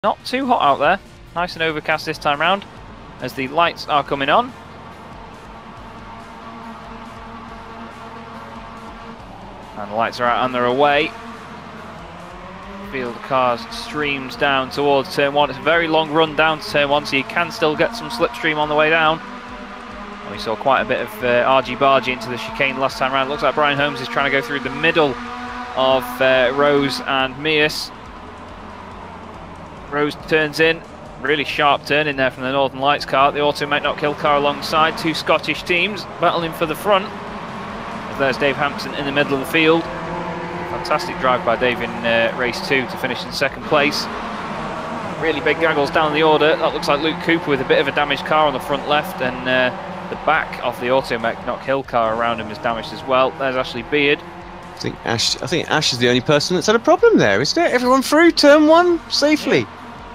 Not too hot out there. Nice and overcast this time round as the lights are coming on. And the lights are out and they're away. Field of cars streams down towards turn 1. It's a very long run down to turn 1, so you can still get some slipstream on the way down. And we saw quite a bit of argy-bargy into the chicane last time round. Looks like Brian Holmes is trying to go through the middle of Rose and Mears. Rose turns in, really sharp turn in there from the Northern Lights car. The Auto Might Not Kill car alongside, two Scottish teams battling for the front. As there's Dave Hampson in the middle of the field. Fantastic drive by Dave in race 2 to finish in second place. Really big gaggles down the order. That looks like Luke Cooper with a bit of a damaged car on the front left, and the back of the Auto Might Not Kill car around him is damaged as well. There's Ashley Beard. I think Ash is the only person that's had a problem there, isn't it? Everyone through turn 1 safely.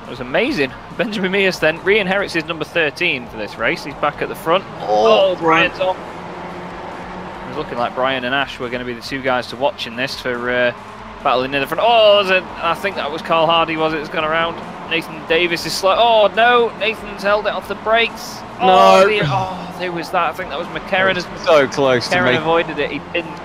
That was amazing. Benjamin Mears then re-inherits his number 13 for this race. He's back at the front. Oh, Brian's on. It's looking like Brian and Ash were going to be the two guys to watch in this for battling in the front. Oh, I think that was Carl Hardy, was it? It's gone around. Nathan Davis is slow. Oh, no. Nathan's held it off the brakes. Oh, no. There was that. I think that was McCarran. So close to McCarran avoided it. He pinned.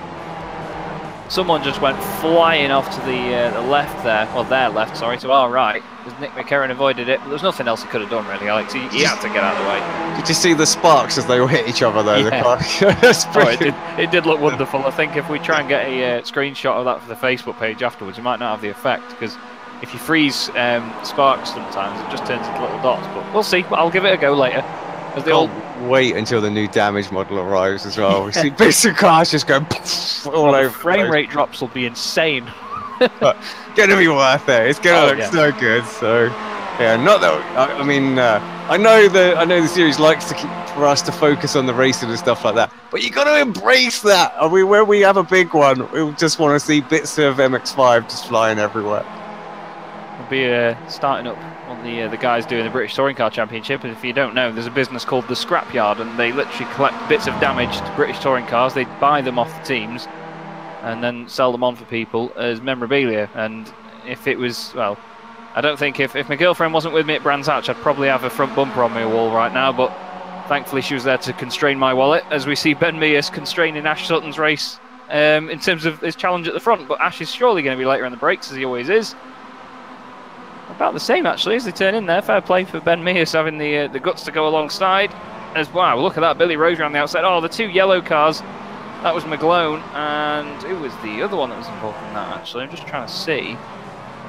Someone just went flying off to the left there. Well, their left, sorry, to our right. Because Nick McCarran avoided it. But there was nothing else he could have done, really, Alex. He had to get out of the way. Did you see the sparks as they all hit each other, though? Yeah. It did look wonderful. I think if we try and get a screenshot of that for the Facebook page afterwards, it might not have the effect. Because if you freeze sparks sometimes, it just turns into little dots. But we'll see. I'll give it a go later. As they all wait until the new damage model arrives as well. We see bits of cars just going all over. Frame rate drops will be insane. But gonna be worth it. It's gonna look so good. So yeah, not that. I mean, I know the series likes to keep for us to focus on the racing and stuff like that. But you got to embrace that. I mean, when we have a big one, we just want to see bits of MX5 just flying everywhere. We'll be starting up on the guys doing the British Touring Car Championship. And if you don't know, there's a business called the Scrapyard, and they literally collect bits of damaged British touring cars. They buy them off the teams and then sell them on for people as memorabilia. And if it was, well, I don't think if my girlfriend wasn't with me at Brands Hatch, I'd probably have a front bumper on my wall right now, but thankfully she was there to constrain my wallet, as we see Ben Mears constraining Ash Sutton's race in terms of his challenge at the front. But Ash is surely going to be later on the brakes, as he always is. About the same, actually, as they turn in there. Fair play for Ben Mears having the guts to go alongside. As wow, look at that, Billy Rose around the outside. Oh, the two yellow cars. That was McGlone, and who was the other one that was involved in that, actually? I'm just trying to see.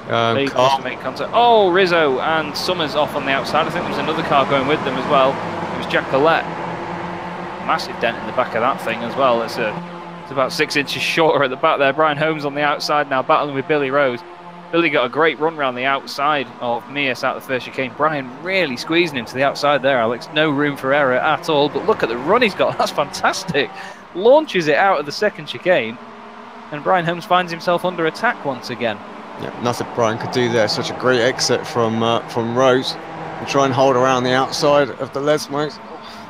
They must have made contact. Oh, Rizzo and Summers off on the outside. I think there was another car going with them as well. It was Jack Collette. Massive dent in the back of that thing as well. It's about 6 inches shorter at the back there. Brian Holmes on the outside now battling with Billy Rose. Billy got a great run round the outside of Mears out the first chicane. Brian really squeezing him to the outside there, Alex. No room for error at all. But look at the run he's got. That's fantastic. Launches it out of the second chicane. And Brian Holmes finds himself under attack once again. Yeah, nothing Brian could do there. Such a great exit from Rose. And try and hold around the outside of the Lesmos.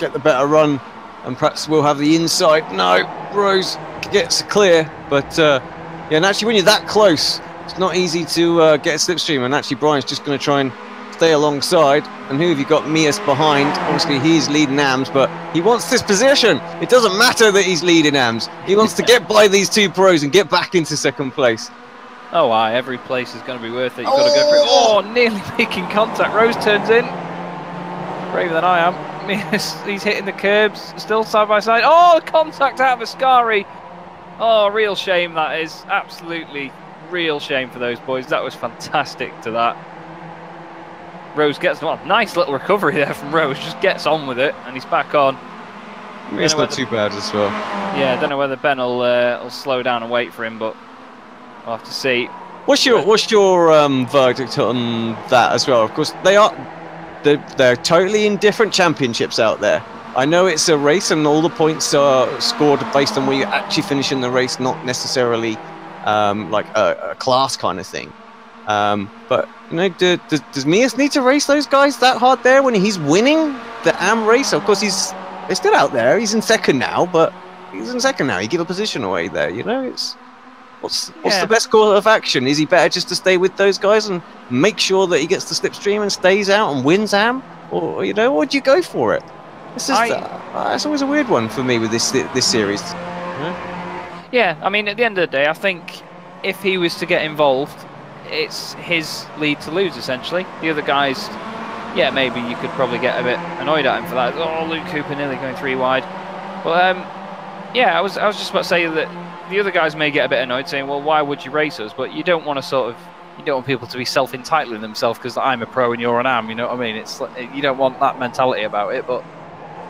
Get the better run. And perhaps we'll have the inside. No, Rose gets clear. But yeah, and actually when you're that close, it's not easy to get a slipstream, and actually Brian's just going to try and stay alongside. And who have you got? Mears behind. Obviously he's leading AMS, but he wants this position. It doesn't matter that he's leading AMS. He wants to get by these two pros and get back into second place. Oh, aye, every place is going to be worth it. You've got to go for it. Oh, nearly making contact. Rose turns in. Braver than I am. Mears, he's hitting the curbs, still side by side. Oh, contact out of Ascari. Oh, real shame that is. Absolutely real shame for those boys. That was fantastic to that. Rose gets, well, nice little recovery there from Rose. Just gets on with it, and he's back on. It's not too bad as well. Yeah, I don't know whether Ben will slow down and wait for him, but we'll have to see. What's your verdict on that as well? Of course, they're totally in different championships out there. I know it's a race, and all the points are scored based on where you actually finish in the race, not necessarily like a class kind of thing. But you know, does Mears need to race those guys that hard there when he's winning the AM race? Of course, they're still out there. He's in second now, but he's in second now. You give a position away there, you know. What's the best course of action? Is he better just to stay with those guys and make sure that he gets the slipstream and stays out and wins Am, or or do you go for it? It's just it's always a weird one for me with this series. Yeah, I mean, at the end of the day, I think if he was to get involved, it's his lead to lose essentially. The other guys, yeah, maybe you could probably get a bit annoyed at him for that. Oh, Luke Cooper nearly going 3 wide. But yeah, I was just about to say that the other guys may get a bit annoyed, saying, "Well, why would you race us?" But you don't want to you don't want people to be self-entitling themselves because I'm a pro and you're an am. You know what I mean? It's you don't want that mentality about it. But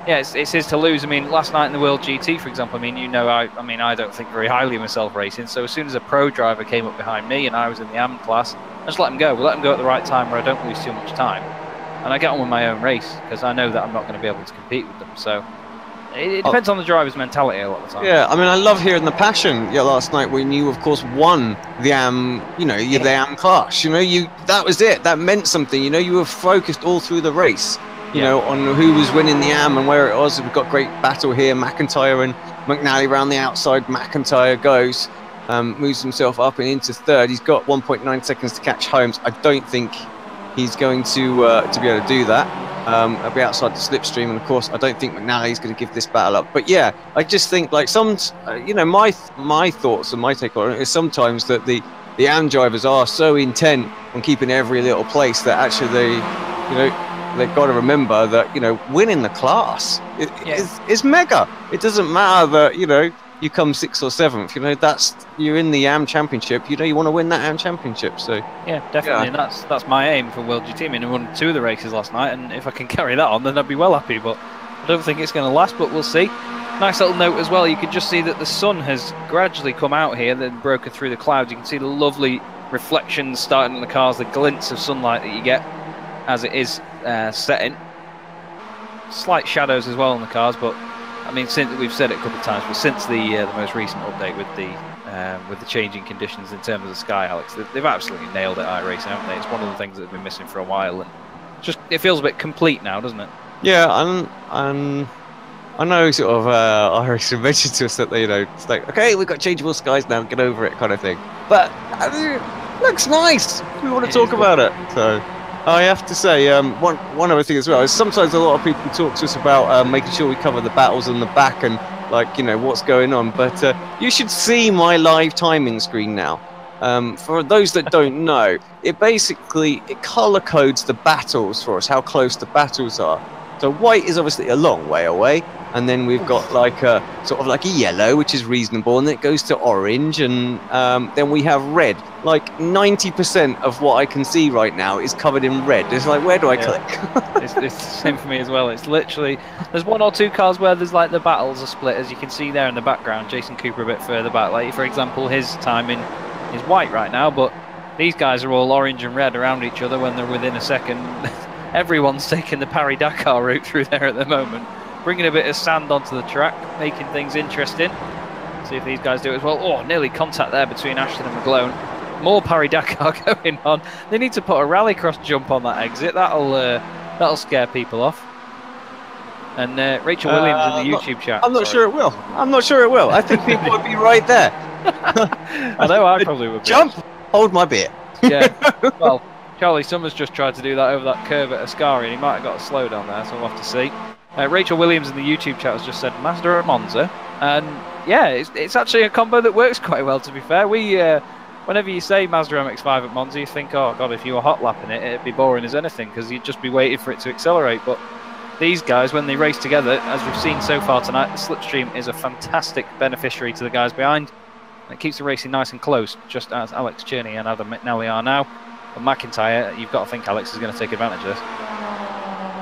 yeah, it's his to lose. I mean, last night in the World GT, for example, I mean, I don't think very highly of myself racing. So as soon as a pro driver came up behind me and I was in the am class, I just let him go. We let him go at the right time where I don't lose too much time, and I get on with my own race because I know that I'm not going to be able to compete with them. So. It depends on the driver's mentality a lot of the time. Yeah, I mean, I love hearing the passion. Yeah, last night when you, of course, won the AM, the AM class. That was it. That meant something. You were focused all through the race. On who was winning the AM and where it was. We've got great battle here. McIntyre and McNally around the outside. McIntyre goes, moves himself up and into third. He's got 1.9 seconds to catch Holmes. I don't think he's going to be able to do that. I'll be outside the slipstream, and of course, I don't think McNally's going to give this battle up. But yeah, I just think like my thoughts and my take on it is sometimes that the AM drivers are so intent on keeping every little place that actually they've got to remember that winning the class is mega. It doesn't matter that you come 6th or 7th. You're in the AM Championship. You want to win that AM Championship. So yeah, definitely. Yeah. And that's my aim for World GT. I mean, I won 2 of the races last night, and if I can carry that on, then I'd be well happy. But I don't think it's going to last. But we'll see. Nice little note as well. You can just see that the sun has gradually come out here, then broken through the clouds. You can see the lovely reflections starting on the cars, the glints of sunlight that you get as it is setting. Slight shadows as well on the cars, but. I mean, since we've said it a couple of times, but since the most recent update with the changing conditions in terms of the sky, Alex, they've absolutely nailed it. iRacing, haven't they? It's one of the things that's been missing for a while, and it feels a bit complete now, doesn't it? Yeah, and I know sort of iRacing mentioned to us that it's like, okay, we've got changeable skies now, get over it, kind of thing. But it looks nice. We want to talk about it, so. I have to say, one other thing as well is sometimes a lot of people talk to us about making sure we cover the battles on the back and what's going on. But you should see my live timing screen now. For those that don't know, it color codes the battles for us, how close the battles are. So white is obviously a long way away, and then we've got sort of like a yellow, which is reasonable, and then it goes to orange, and then we have red. Like 90% of what I can see right now is covered in red. It's like, where do I click? It's the same for me as well. It's literally, there's 1 or 2 cars where there's the battles are split, as you can see there in the background. Jason Cooper a bit further back. Like, for example, his timing is white right now, but these guys are all orange and red around each other when they're within a second. Everyone's taking the Paris-Dakar route through there at the moment, bringing a bit of sand onto the track, making things interesting. See if these guys do it as well. Oh, nearly contact there between Ashton and McGlone. More Paris-Dakar going on. They need to put a rallycross jump on that exit. That'll scare people off. And Rachel Williams in the YouTube chat. I'm not sure it will. I'm not sure it will. I think people would be right there. I know I probably would be. Jump! Hold my beer. Yeah. Well, Charlie Summers just tried to do that over that curve at Ascari, and he might have got a slow down there, so we'll have to see. Rachel Williams in the YouTube chat has just said Mazda at Monza, and yeah, it's actually a combo that works quite well, to be fair. Whenever you say Mazda MX5 at Monza, you think, oh god, if you were hot lapping it, it'd be boring as anything, because you'd just be waiting for it to accelerate. But these guys, when they race together, as we've seen so far tonight, the slipstream is a fantastic beneficiary to the guys behind. It keeps the racing nice and close, just as Alex Cherney and Adam McNally are now. But McIntyre, you've got to think Alex is going to take advantage of this.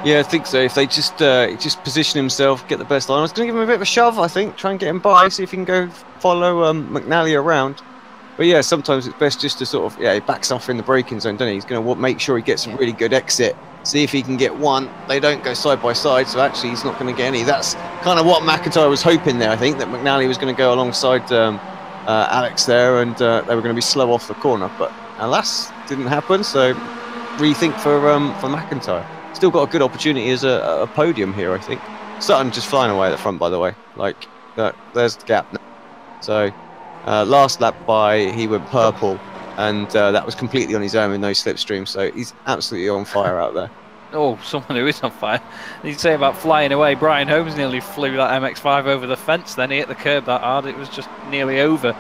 Yeah, I think so. If they just position himself, get the best line. I was going to give him a bit of a shove, I think. Try and get him by, see if he can go follow McNally around. But yeah, sometimes it's best just to sort of, he backs off in the braking zone, doesn't he? He's going to make sure he gets a really good exit. See if he can get one. They don't go side by side, so actually he's not going to get any. That's kind of what McIntyre was hoping there, I think, that McNally was going to go alongside Alex there, and they were going to be slow off the corner. But alas, didn't happen, so rethink for McIntyre. Still got a good opportunity as a podium here, I think. Sutton just flying away at the front, by the way. There's the gap now. So, Last lap he went purple, and that was completely on his own with no slipstream. So he's absolutely on fire out there. Oh, someone who is on fire. You say about flying away. Brian Holmes nearly flew that MX5 over the fence. Then he hit the curb that hard. It was just nearly over.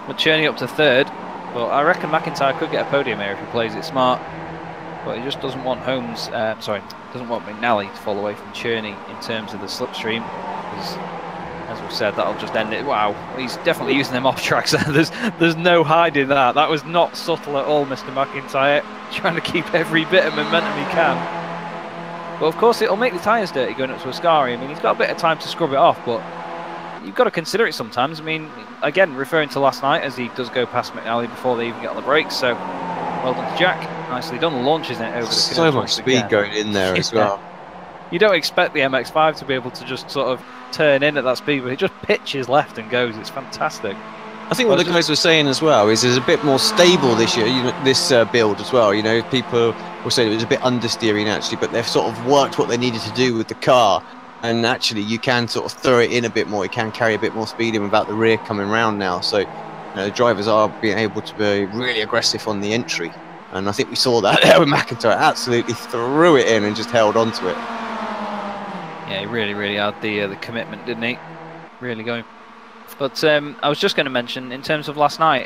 But Cherney up to third. But I reckon McIntyre could get a podium here if he plays it smart. But he just doesn't want Holmes. Doesn't want McNally to fall away from Cherney in terms of the slipstream. As we've said, that'll just end it. Wow, he's definitely using them off tracks. There's no hiding that. That was not subtle at all, Mr. McIntyre. Trying to keep every bit of momentum he can. But of course, it'll make the tyres dirty going up to Ascari. I mean, he's got a bit of time to scrub it off, but you've got to consider it sometimes. I mean, again, referring to last night, as he does go past McNally before they even get on the brakes. So, well done to Jack. Nicely done. Launches it over the so much speed going in there as well. You don't expect the MX5 to be able to just sort of turn in at that speed, but it just pitches left and goes. It's fantastic. I think what the guys were saying as well is it's a bit more stable this year, this build as well. You know, people will say it was a bit understeering actually, but they've sort of worked what they needed to do with the car, and actually you can sort of throw it in a bit more. You can carry a bit more speed in without the rear coming round now. So, the drivers are being able to be really aggressive on the entry, and I think we saw that there with McIntyre. Absolutely threw it in and just held onto it. Yeah, he really had the commitment, didn't he? Really going. But I was just going to mention, in terms of last night,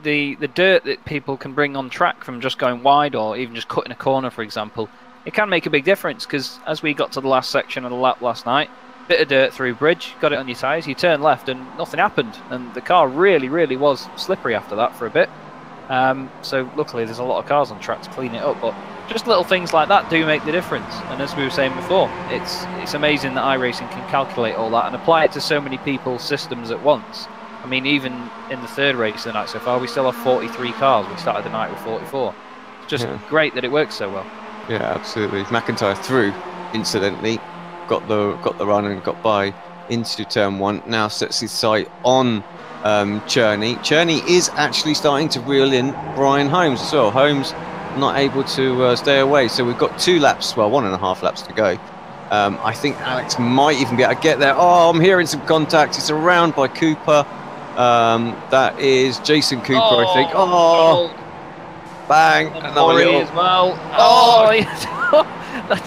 the dirt that people can bring on track from just going wide or even just cutting a corner, for example, it can make a big difference, because as we got to the last section of the lap last night, bit of dirt through bridge, got it on your tyres, you turn left and nothing happened, and the car really was slippery after that for a bit. So luckily there's a lot of cars on track to clean it up, but just little things like that do make the difference. And as we were saying before, it's amazing that iRacing can calculate all that and apply it to so many people's systems at once. I mean, even in the third race of the night so far, we still have 43 cars. We started the night with 44. It's just great that it works so well. Yeah, absolutely. McIntyre through, incidentally, got the run and got by into turn one. Now sets his sight on Cherney. Cherney is actually starting to reel in Brian Holmes as well. Holmes not able to stay away, so we've got 2 laps, well, 1.5 laps to go. I think Alex might even be able to get there. Oh, I'm hearing some contact. It's around by Cooper. That is Jason Cooper, I think. Oh, bang! Another little... as well.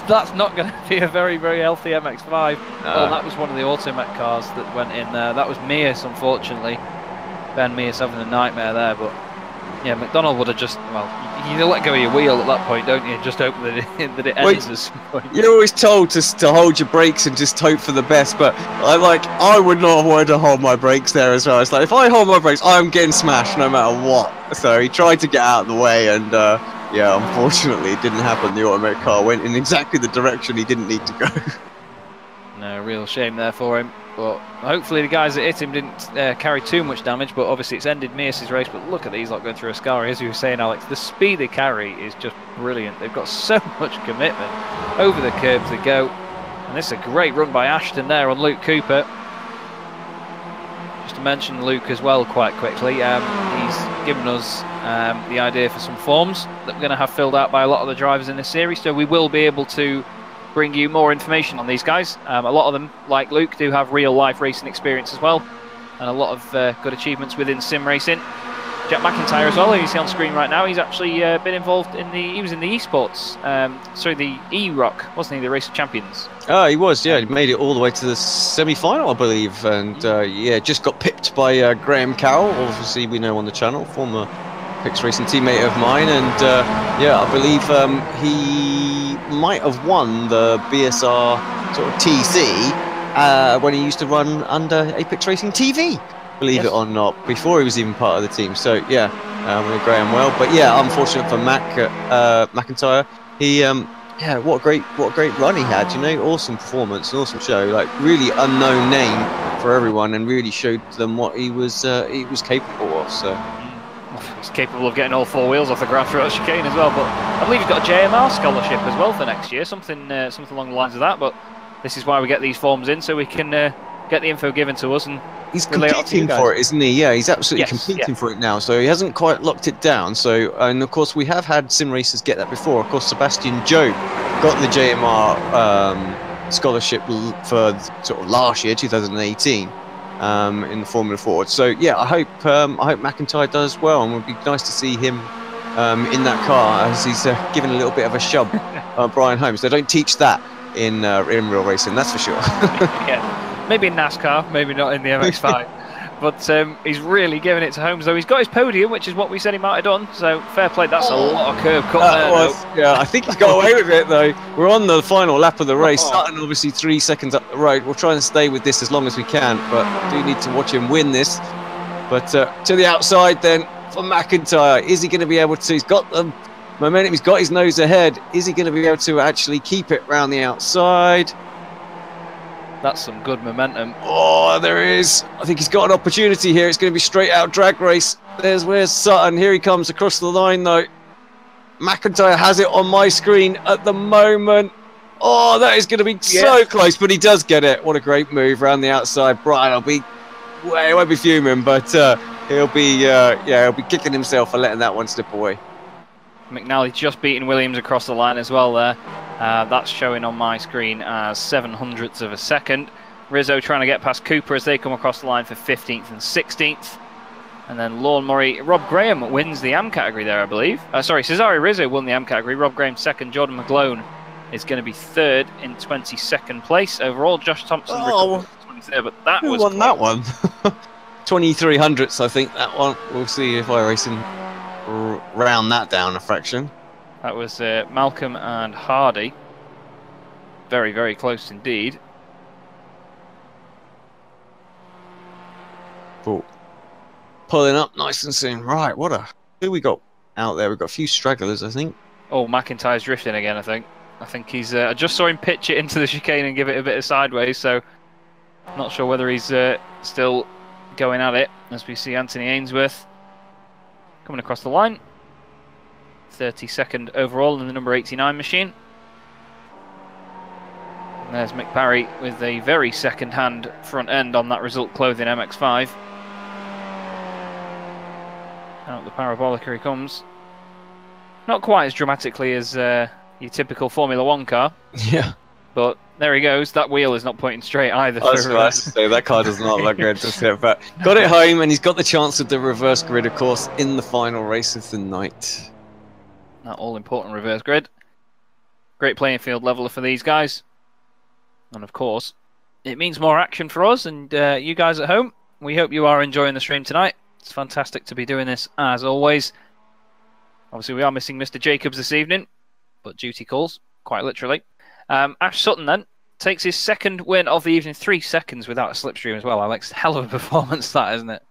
That's not going to be a very healthy MX5. No. Well, that was one of the Automet cars that went in there. That was Mears, unfortunately. Ben Mears having a nightmare there, but yeah, McDonald would have just, well, you let go of your wheel at that point, don't you? Just hope that it ends at some point. You're always told to hold your brakes and just hope for the best, but I would not have wanted to hold my brakes there as well. It's like, if I hold my brakes, I'm getting smashed no matter what. So he tried to get out of the way, and yeah, unfortunately it didn't happen. The Automatic car went in exactly the direction he didn't need to go. No, real shame there for him. But hopefully the guys that hit him didn't carry too much damage, but obviously it's ended Mears' race. But look at these lot going through Ascari. As you were saying, Alex, the speed they carry is just brilliant. They've got so much commitment. Over the curbs they go. And this is a great run by Ashton there on Luke Cooper. Just to mention Luke as well quite quickly, he's given us the idea for some forms that we're going to have filled out by a lot of the drivers in this series. So we will be able to bring you more information on these guys. A lot of them, like Luke, do have real life racing experience as well, and a lot of good achievements within sim racing. Jack McIntyre as well, who you see on screen right now, he's actually been involved in he was in the esports, the E-Rock, wasn't he, the Race of Champions? Oh, he was, yeah, he made it all the way to the semi-final, I believe, and yeah, just got pipped by Graham Cowell, obviously we know on the channel, former Pix Racing teammate of mine, and yeah, I believe he might have won the BSR sort of TC when he used to run under Apex Racing TV, believe it or not, before he was even part of the team. So yeah, we know Graham well, but yeah, unfortunate for McIntyre. He yeah, what a great run he had. You know, awesome performance, an awesome show. Like really unknown name for everyone, and really showed them what he was capable of. So. He's capable of getting all 4 wheels off the ground throughout chicane as well, but I believe he's got a JMR scholarship as well for next year, something along the lines of that. But this is why we get these forms in, so we can get the info given to us and he's competing for it, isn't he? Yeah, he's absolutely competing for it now, so he hasn't quite locked it down. So, and of course we have had sim racers get that before. Of course, Sebastian Job got the JMR scholarship for sort of last year, 2018. in the Formula Ford. So yeah, I hope McIntyre does well, and it would be nice to see him in that car as he's giving a little bit of a shove Brian Holmes. They don't teach that in real racing, that's for sure. Yeah, maybe in NASCAR, maybe not in the MX5. But he's really giving it to Holmes, though. He's got his podium, which is what we said he might have done. So fair play. That's a lot of curb cut there. Yeah, I think he's got away with it, though. We're on the final lap of the race. Sutton obviously 3 seconds up the road. We'll try and stay with this as long as we can, but do need to watch him win this. But to the outside then for McIntyre. Is he going to be able to? He's got the momentum. He's got his nose ahead. Is he going to be able to actually keep it round the outside? That's some good momentum. Oh, there is. I think he's got an opportunity here. It's going to be straight out drag race. Where's Sutton? Here he comes across the line, though. McIntyre has it on my screen at the moment. Oh, that is going to be so close, but he does get it. What a great move around the outside. Brian he won't be fuming, but he'll be kicking himself for letting that one slip away. McNally just beating Williams across the line as well there. That's showing on my screen as 7/100ths of a second. Rizzo trying to get past Cooper as they come across the line for 15th and 16th. And then Lorne Murray, Rob Graham wins the AM category there, I believe. Sorry, Cesare Rizzo won the AM category. Rob Graham second. Jordan McGlone is going to be third in 22nd place. Overall, Josh Thompson 23rd, but that who was won that one? 23/100ths, I think, that one. We'll see if iRacing round that down a fraction. That was Malcolm and Hardy. Very, very close indeed. Cool. Pulling up nice and soon. Right, who we got out there? We've got a few stragglers, I think. Oh, McIntyre's drifting again, I think. I think he's... I just saw him pitch it into the chicane and give it a bit of sideways, so... Not sure whether he's still going at it, as we see Anthony Ainsworth coming across the line. 32nd overall in the number 89 machine. And there's Mick Barry with a very second-hand front end on that Result Clothing MX5. Out the parabolic, here he comes. Not quite as dramatically as your typical Formula 1 car. Yeah. But there he goes. That wheel is not pointing straight either. I was about to say, that car does not look good, does it? But got it home, and he's got the chance of the reverse grid, of course, in the final race of the night. That all-important reverse grid. Great playing field leveler for these guys. And of course, it means more action for us and you guys at home. We hope you are enjoying the stream tonight. It's fantastic to be doing this, as always. Obviously, we are missing Mr. Jacobs this evening, but duty calls, quite literally. Ash Sutton then takes his second win of the evening, 3 seconds without a slipstream as well, Alex. Hell of a performance that, isn't it?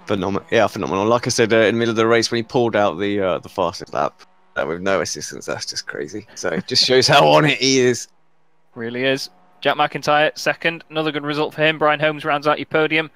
Phenomenal. Yeah, phenomenal. Like I said, in the middle of the race, when he pulled out the fastest lap with no assistance, that's just crazy. So it just shows how on it he is. Really is. Jack McIntyre second, another good result for him. Brian Holmes rounds out your podium.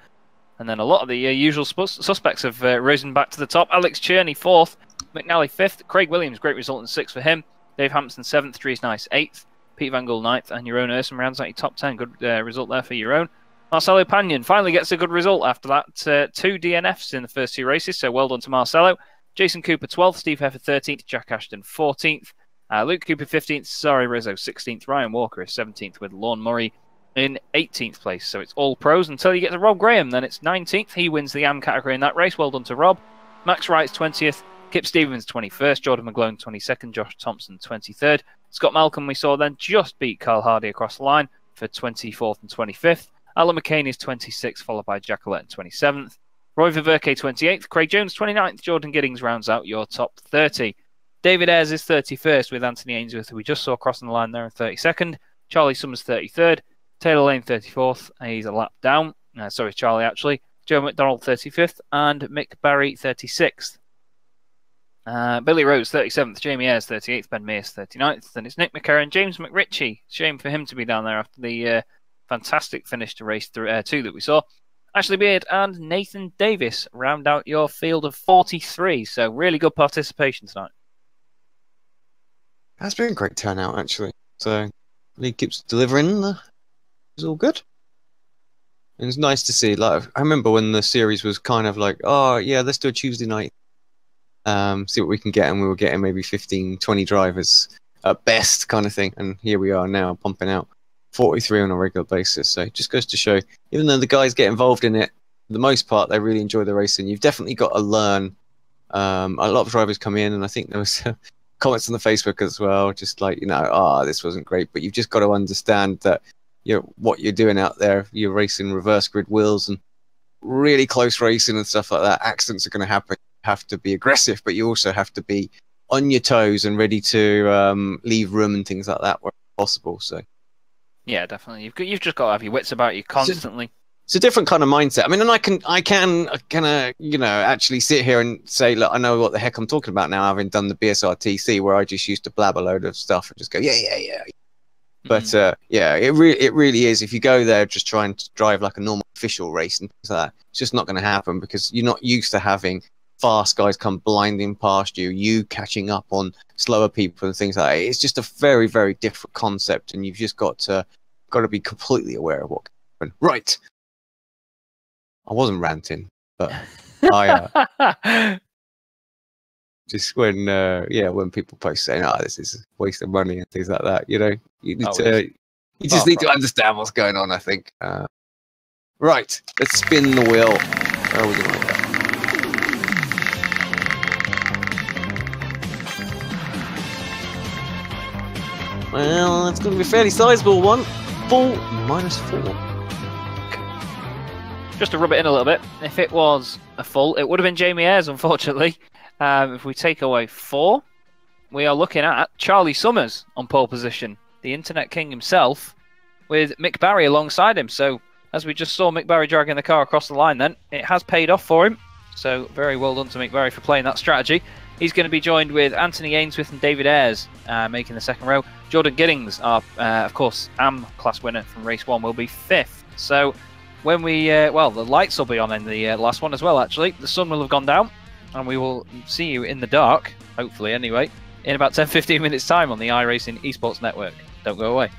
And then a lot of the usual suspects have risen back to the top. Alex Cherney fourth, McNally fifth, Craig Williams, great result in sixth for him. Dave Hampson seventh, Dries Nice eighth, Pete Van Gool ninth, and Jeroen Ursum rounds out your top 10. Good result there for Jeroen. Marcelo Pagnon finally gets a good result after that. 2 DNFs in the first 2 races, so well done to Marcelo. Jason Cooper 12th, Steve Heffer 13th, Jack Ashton 14th, Luke Cooper 15th, Cesare Rizzo 16th, Ryan Walker is 17th with Lorne Murray in 18th place. So it's all pros until you get to Rob Graham, then it's 19th. He wins the AM category in that race. Well done to Rob. Max Wright's 20th, Kip Stevens 21st, Jordan McGlone 22nd, Josh Thompson 23rd. Scott Malcolm we saw then just beat Carl Hardy across the line for 24th and 25th. Alan McCain is 26th, followed by Jack Collette 27th. Roy Viverke 28th, Craig Jones 29th, Jordan Giddings rounds out your top 30. David Ayres is 31st with Anthony Ainsworth, who we just saw crossing the line there in 32nd. Charlie Summers 33rd, Taylor Lane 34th, he's a lap down. Sorry, Charlie actually. Joe McDonald 35th, and Mick Barry 36th. Billy Rose 37th, Jamie Ayres 38th, Ben Mears 39th, and it's Nick McCarron, James McRitchie. Shame for him to be down there after the fantastic finish to race 2 that we saw. Ashley Beard and Nathan Davis round out your field of 43. So really good participation tonight. That's been a great turnout, actually. So league keeps delivering. It's all good. And it's nice to see. Like, I remember when the series was kind of like, oh yeah, let's do a Tuesday night. See what we can get, and we were getting maybe 15, 20 drivers at best, kind of thing. And here we are now, pumping out 43 on a regular basis. So it just goes to show, even though the guys get involved in it, for the most part, they really enjoy the racing. You've definitely got to learn. A lot of drivers come in, and I think there was comments on the Facebook as well, just like, this wasn't great, but you've just got to understand that what you're doing out there. You're racing reverse grid wheels and really close racing and stuff like that. Accidents are going to happen. You have to be aggressive, but you also have to be on your toes and ready to leave room and things like that where possible. So yeah, definitely. You've just got to have your wits about you constantly. It's a different kind of mindset. I mean, and I can actually sit here and say, look, I know what the heck I'm talking about now, having done the BSR TC, where I just used to blab a load of stuff and just go, yeah. But it really is. If you go there just trying to drive like a normal official race and things like that, it's just not going to happen, because you're not used to having fast guys come blinding past you catching up on slower people and things like that. It's just a very, very different concept, and you've just got to be completely aware of what can happen. Right. I wasn't ranting, but I just when people post saying, this is a waste of money and things like that, you just need to understand what's going on, I think. Right, let's spin the wheel. Where are we going to go? Well, it's going to be a fairly sizable one. Full -4. Just to rub it in a little bit, if it was a full, it would have been Jamie Ayres, unfortunately. If we take away 4, we are looking at Charlie Summers on pole position, the Internet King himself, with Mick Barry alongside him. So, as we just saw Mick Barry dragging the car across the line then, it has paid off for him. So, very well done to Mick Barry for playing that strategy. He's going to be joined with Anthony Ainsworth and David Ayres making the second row. Jordan Giddings, our, of course, AM class winner from race 1, will be 5th. So, when we, the lights will be on in the last one as well, actually. The sun will have gone down, and we will see you in the dark, hopefully anyway, in about 10-15 minutes' time on the iRacing Esports Network. Don't go away.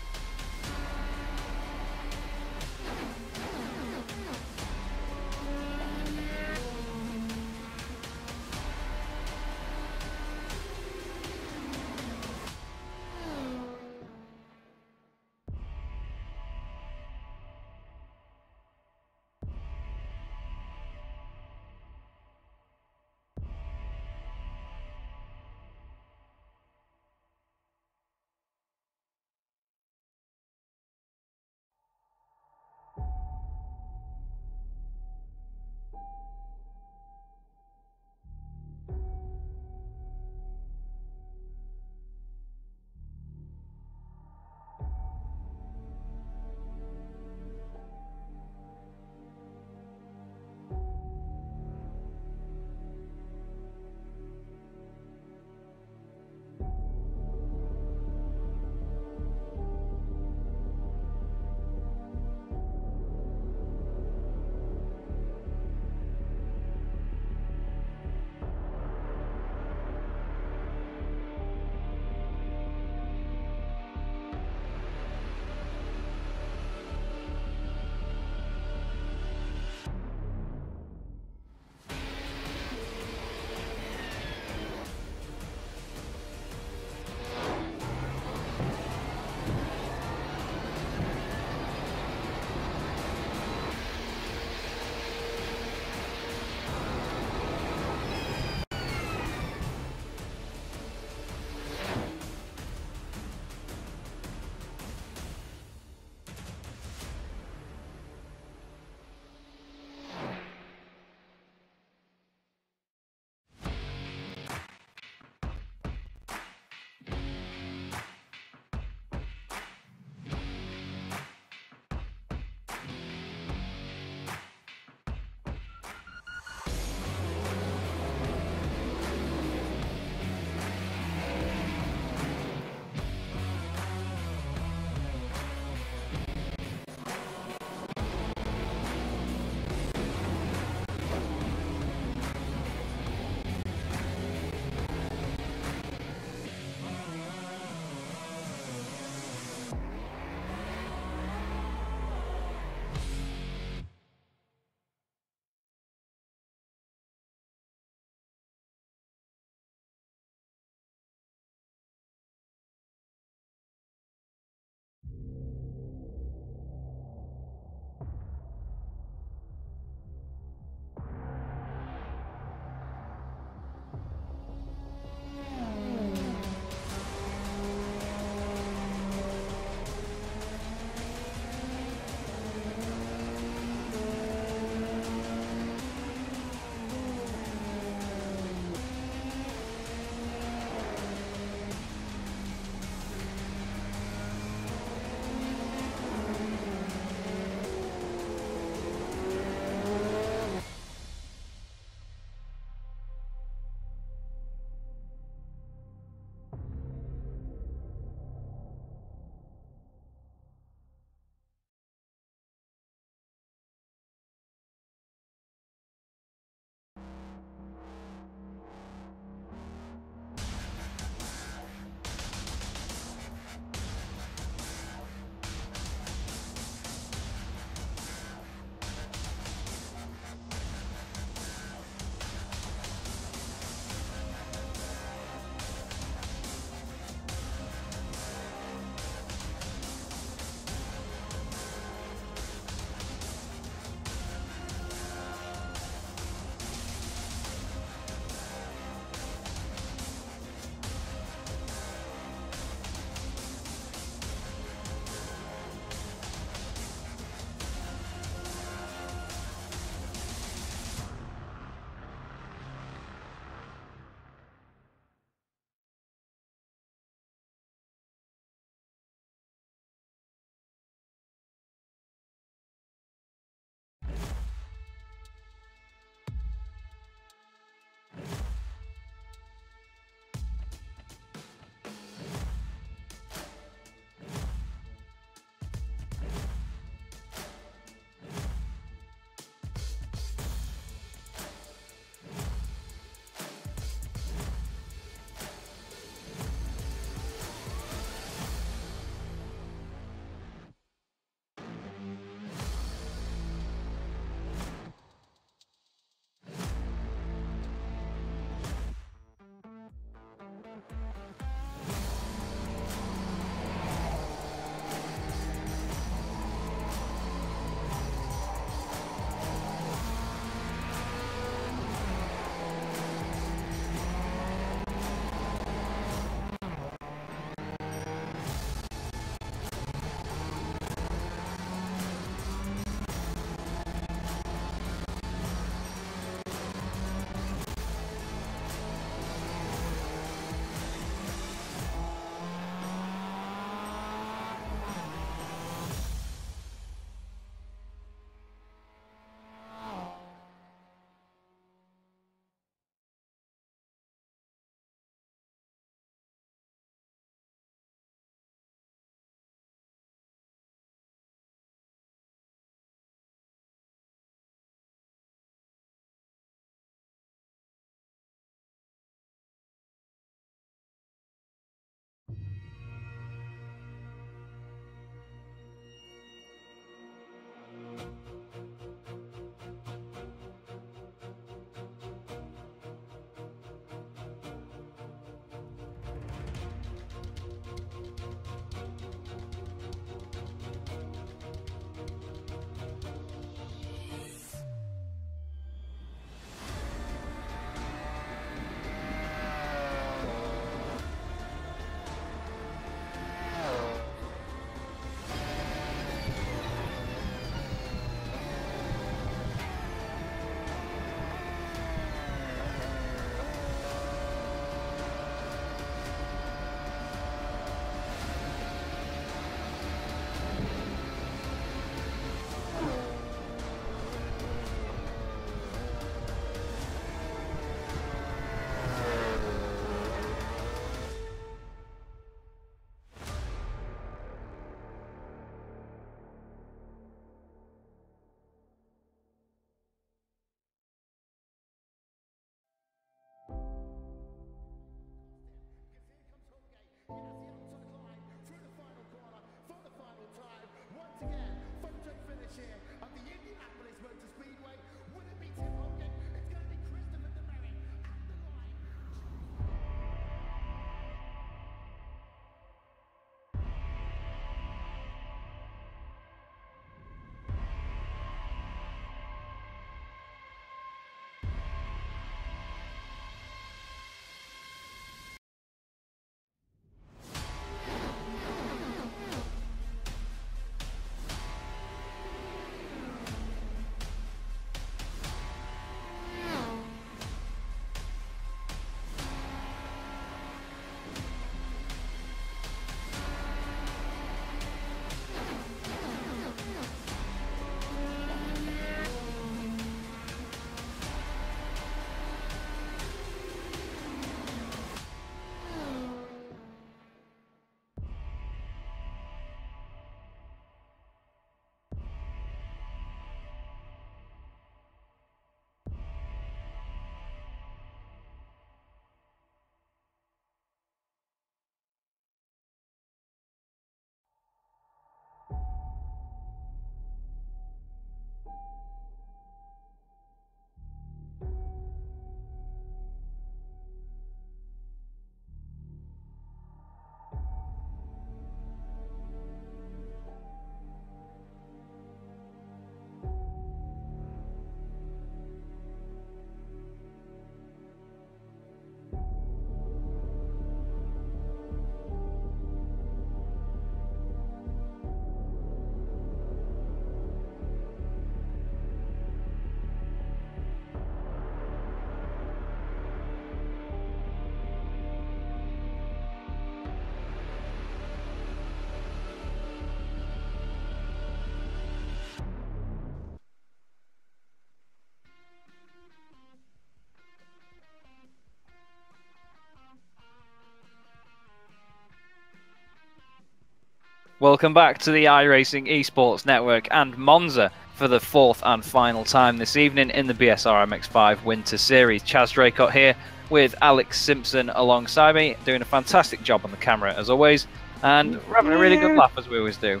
Welcome back to the iRacing Esports Network and Monza for the 4th and final time this evening in the BSR MX5 Winter Series. Chaz Draycott here with Alex Simpson alongside me, doing a fantastic job on the camera as always, and we're having a really good laugh as we always do.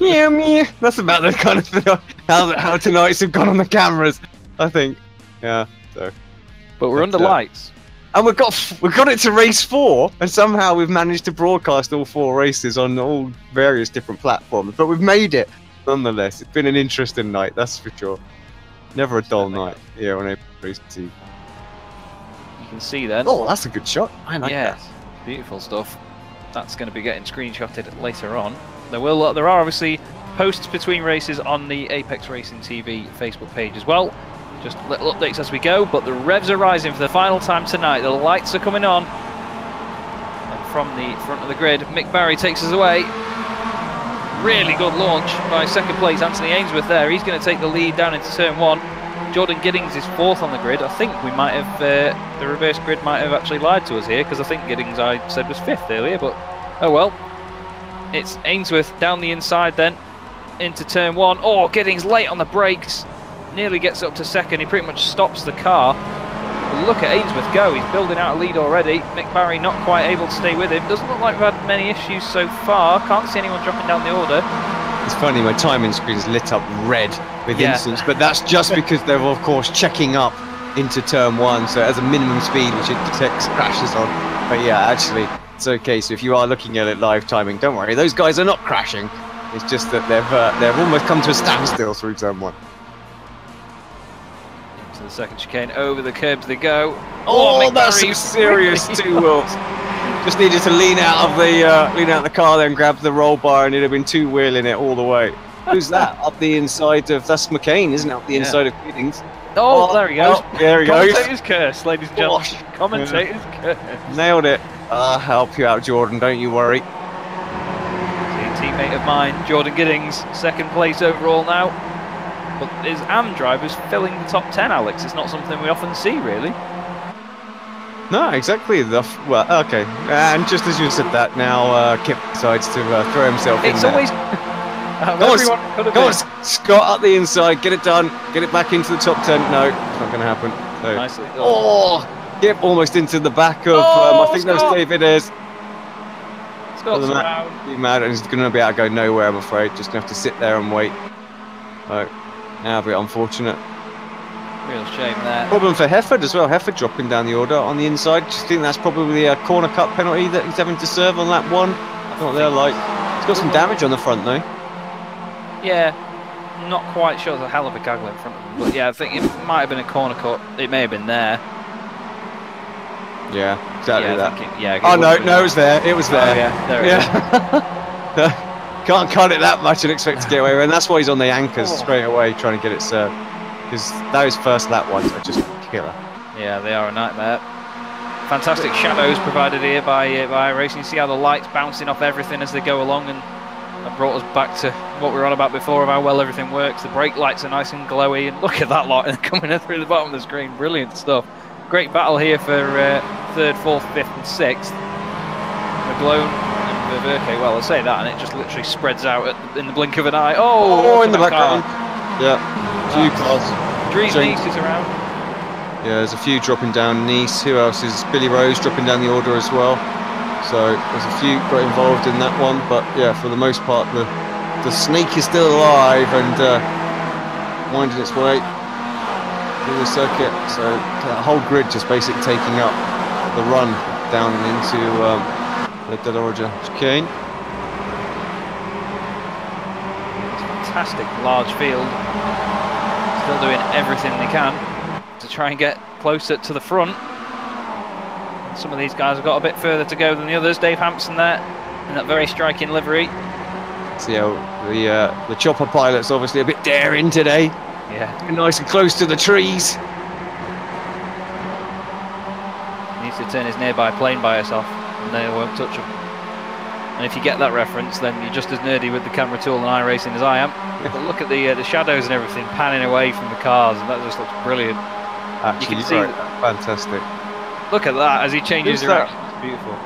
Yeah, that's about the kind of thing, how tonight's have gone on the cameras, I think. Yeah, so. But we're under lights. And we've got it to race 4, and somehow we've managed to broadcast all 4 races on all various different platforms. But we've made it, nonetheless. It's been an interesting night, that's for sure. Never a dull night here on Race 2. You can see then. Oh, that's a good shot. I like that. Beautiful stuff. That's going to be getting screenshotted later on. There are obviously posts between races on the Apex Racing TV Facebook page as well. Just little updates as we go, but the revs are rising for the final time tonight. The lights are coming on. And from the front of the grid, Mick Barry takes us away. Really good launch by second place Anthony Ainsworth there. He's going to take the lead down into turn 1. Jordan Giddings is 4th on the grid. I think we might have, the reverse grid might have actually lied to us here, because I think Giddings I said was 5th earlier, but oh well. It's Ainsworth down the inside then, into turn 1. Oh, Giddings late on the brakes. Nearly gets up to 2nd. He pretty much stops the car. But look at Ainsworth go. He's building out a lead already. Mick Barry not quite able to stay with him. Doesn't look like we've had many issues so far. Can't see anyone dropping down the order. It's funny, my timing screen is lit up red with instance, but that's just because they're of course checking up into turn 1, so it has a minimum speed which it detects crashes on. But yeah, actually it's okay. So if you are looking at it live timing, don't worry, those guys are not crashing. It's just that they've almost come to a standstill through turn 1. Into the second chicane, over the curbs they go. Oh, that's some serious 2 wheels. Just needed to lean out of the car, then grab the roll bar, and it'd have been 2-wheeling it all the way. Who's that? Up the inside of, that's McCain, isn't it? Up the inside of Giddings. Oh, there he goes. Oh, there he goes. Commentator's curse, ladies and gentlemen. Commentator's curse. Nailed it. I'll help you out, Jordan, don't you worry. Teammate of mine, Jordan Giddings, 2nd place overall now. But his AM drivers filling the top 10, Alex. It's not something we often see, really. No, exactly. Well, okay. And just as you said that, now Kip decides to throw himself in there. Always... Go on, Scott, up the inside, get it done, get it back into the top 10. No, it's not going to happen. So. Nicely done. Oh, Kip almost into the back of, I think that was David Ayres. Scott's around. Be mad, and he's going to be able to go nowhere, I'm afraid. Just going to have to sit there and wait. So, now a bit unfortunate. Real shame there. Problem for Hefford as well. Hefford dropping down the order on the inside. Just think that's probably a corner cut penalty that he's having to serve on lap 1. I what they're like. He's got some damage on the front though. Yeah, not quite sure. There's a hell of a gaggle in front of him. But yeah, I think it might have been a corner cut. It may have been there. Yeah, exactly that. Oh no, it was there. It was there. Oh, yeah, there it is. Can't cut it that much and expect to get away with it. And that's why he's on the anchors straight away, trying to get it served. Because those first lap ones are just killer. Yeah, they are a nightmare. Fantastic shadows provided here by iRacing. You see how the lights bouncing off everything as they go along, and that brought us back to what we were on about before, of how well everything works. The brake lights are nice and glowy, and look at that lot coming in through the bottom of the screen. Brilliant stuff. Great battle here for 3rd, 4th, 5th and 6th. McGlone and Verke, well I say that and it just literally spreads out in the blink of an eye. Oh, in the background. Yeah, few cars. Dries Nice is around. Yeah, there's a few dropping down. Nice. Who else is Billy Rose dropping down the order as well? So there's a few got involved in that one, but yeah, for the most part, the snake is still alive and winding its way through the circuit. So that whole grid just basically taking up the run down and into the De La Roja chicane. Fantastic large field. Still doing everything they can to try and get closer to the front. Some of these guys have got a bit further to go than the others. Dave Hampson there in that very striking livery. See how the chopper pilot's obviously a bit daring today. Yeah. Nice and close to the trees. Needs to turn his nearby plane bias off and they won't touch him. And if you get that reference, then you're just as nerdy with the camera tool and iRacing as I am. But look at the shadows and everything panning away from the cars, and that just looks brilliant. Actually, you can see fantastic. Look at that as he changes direction. It's beautiful.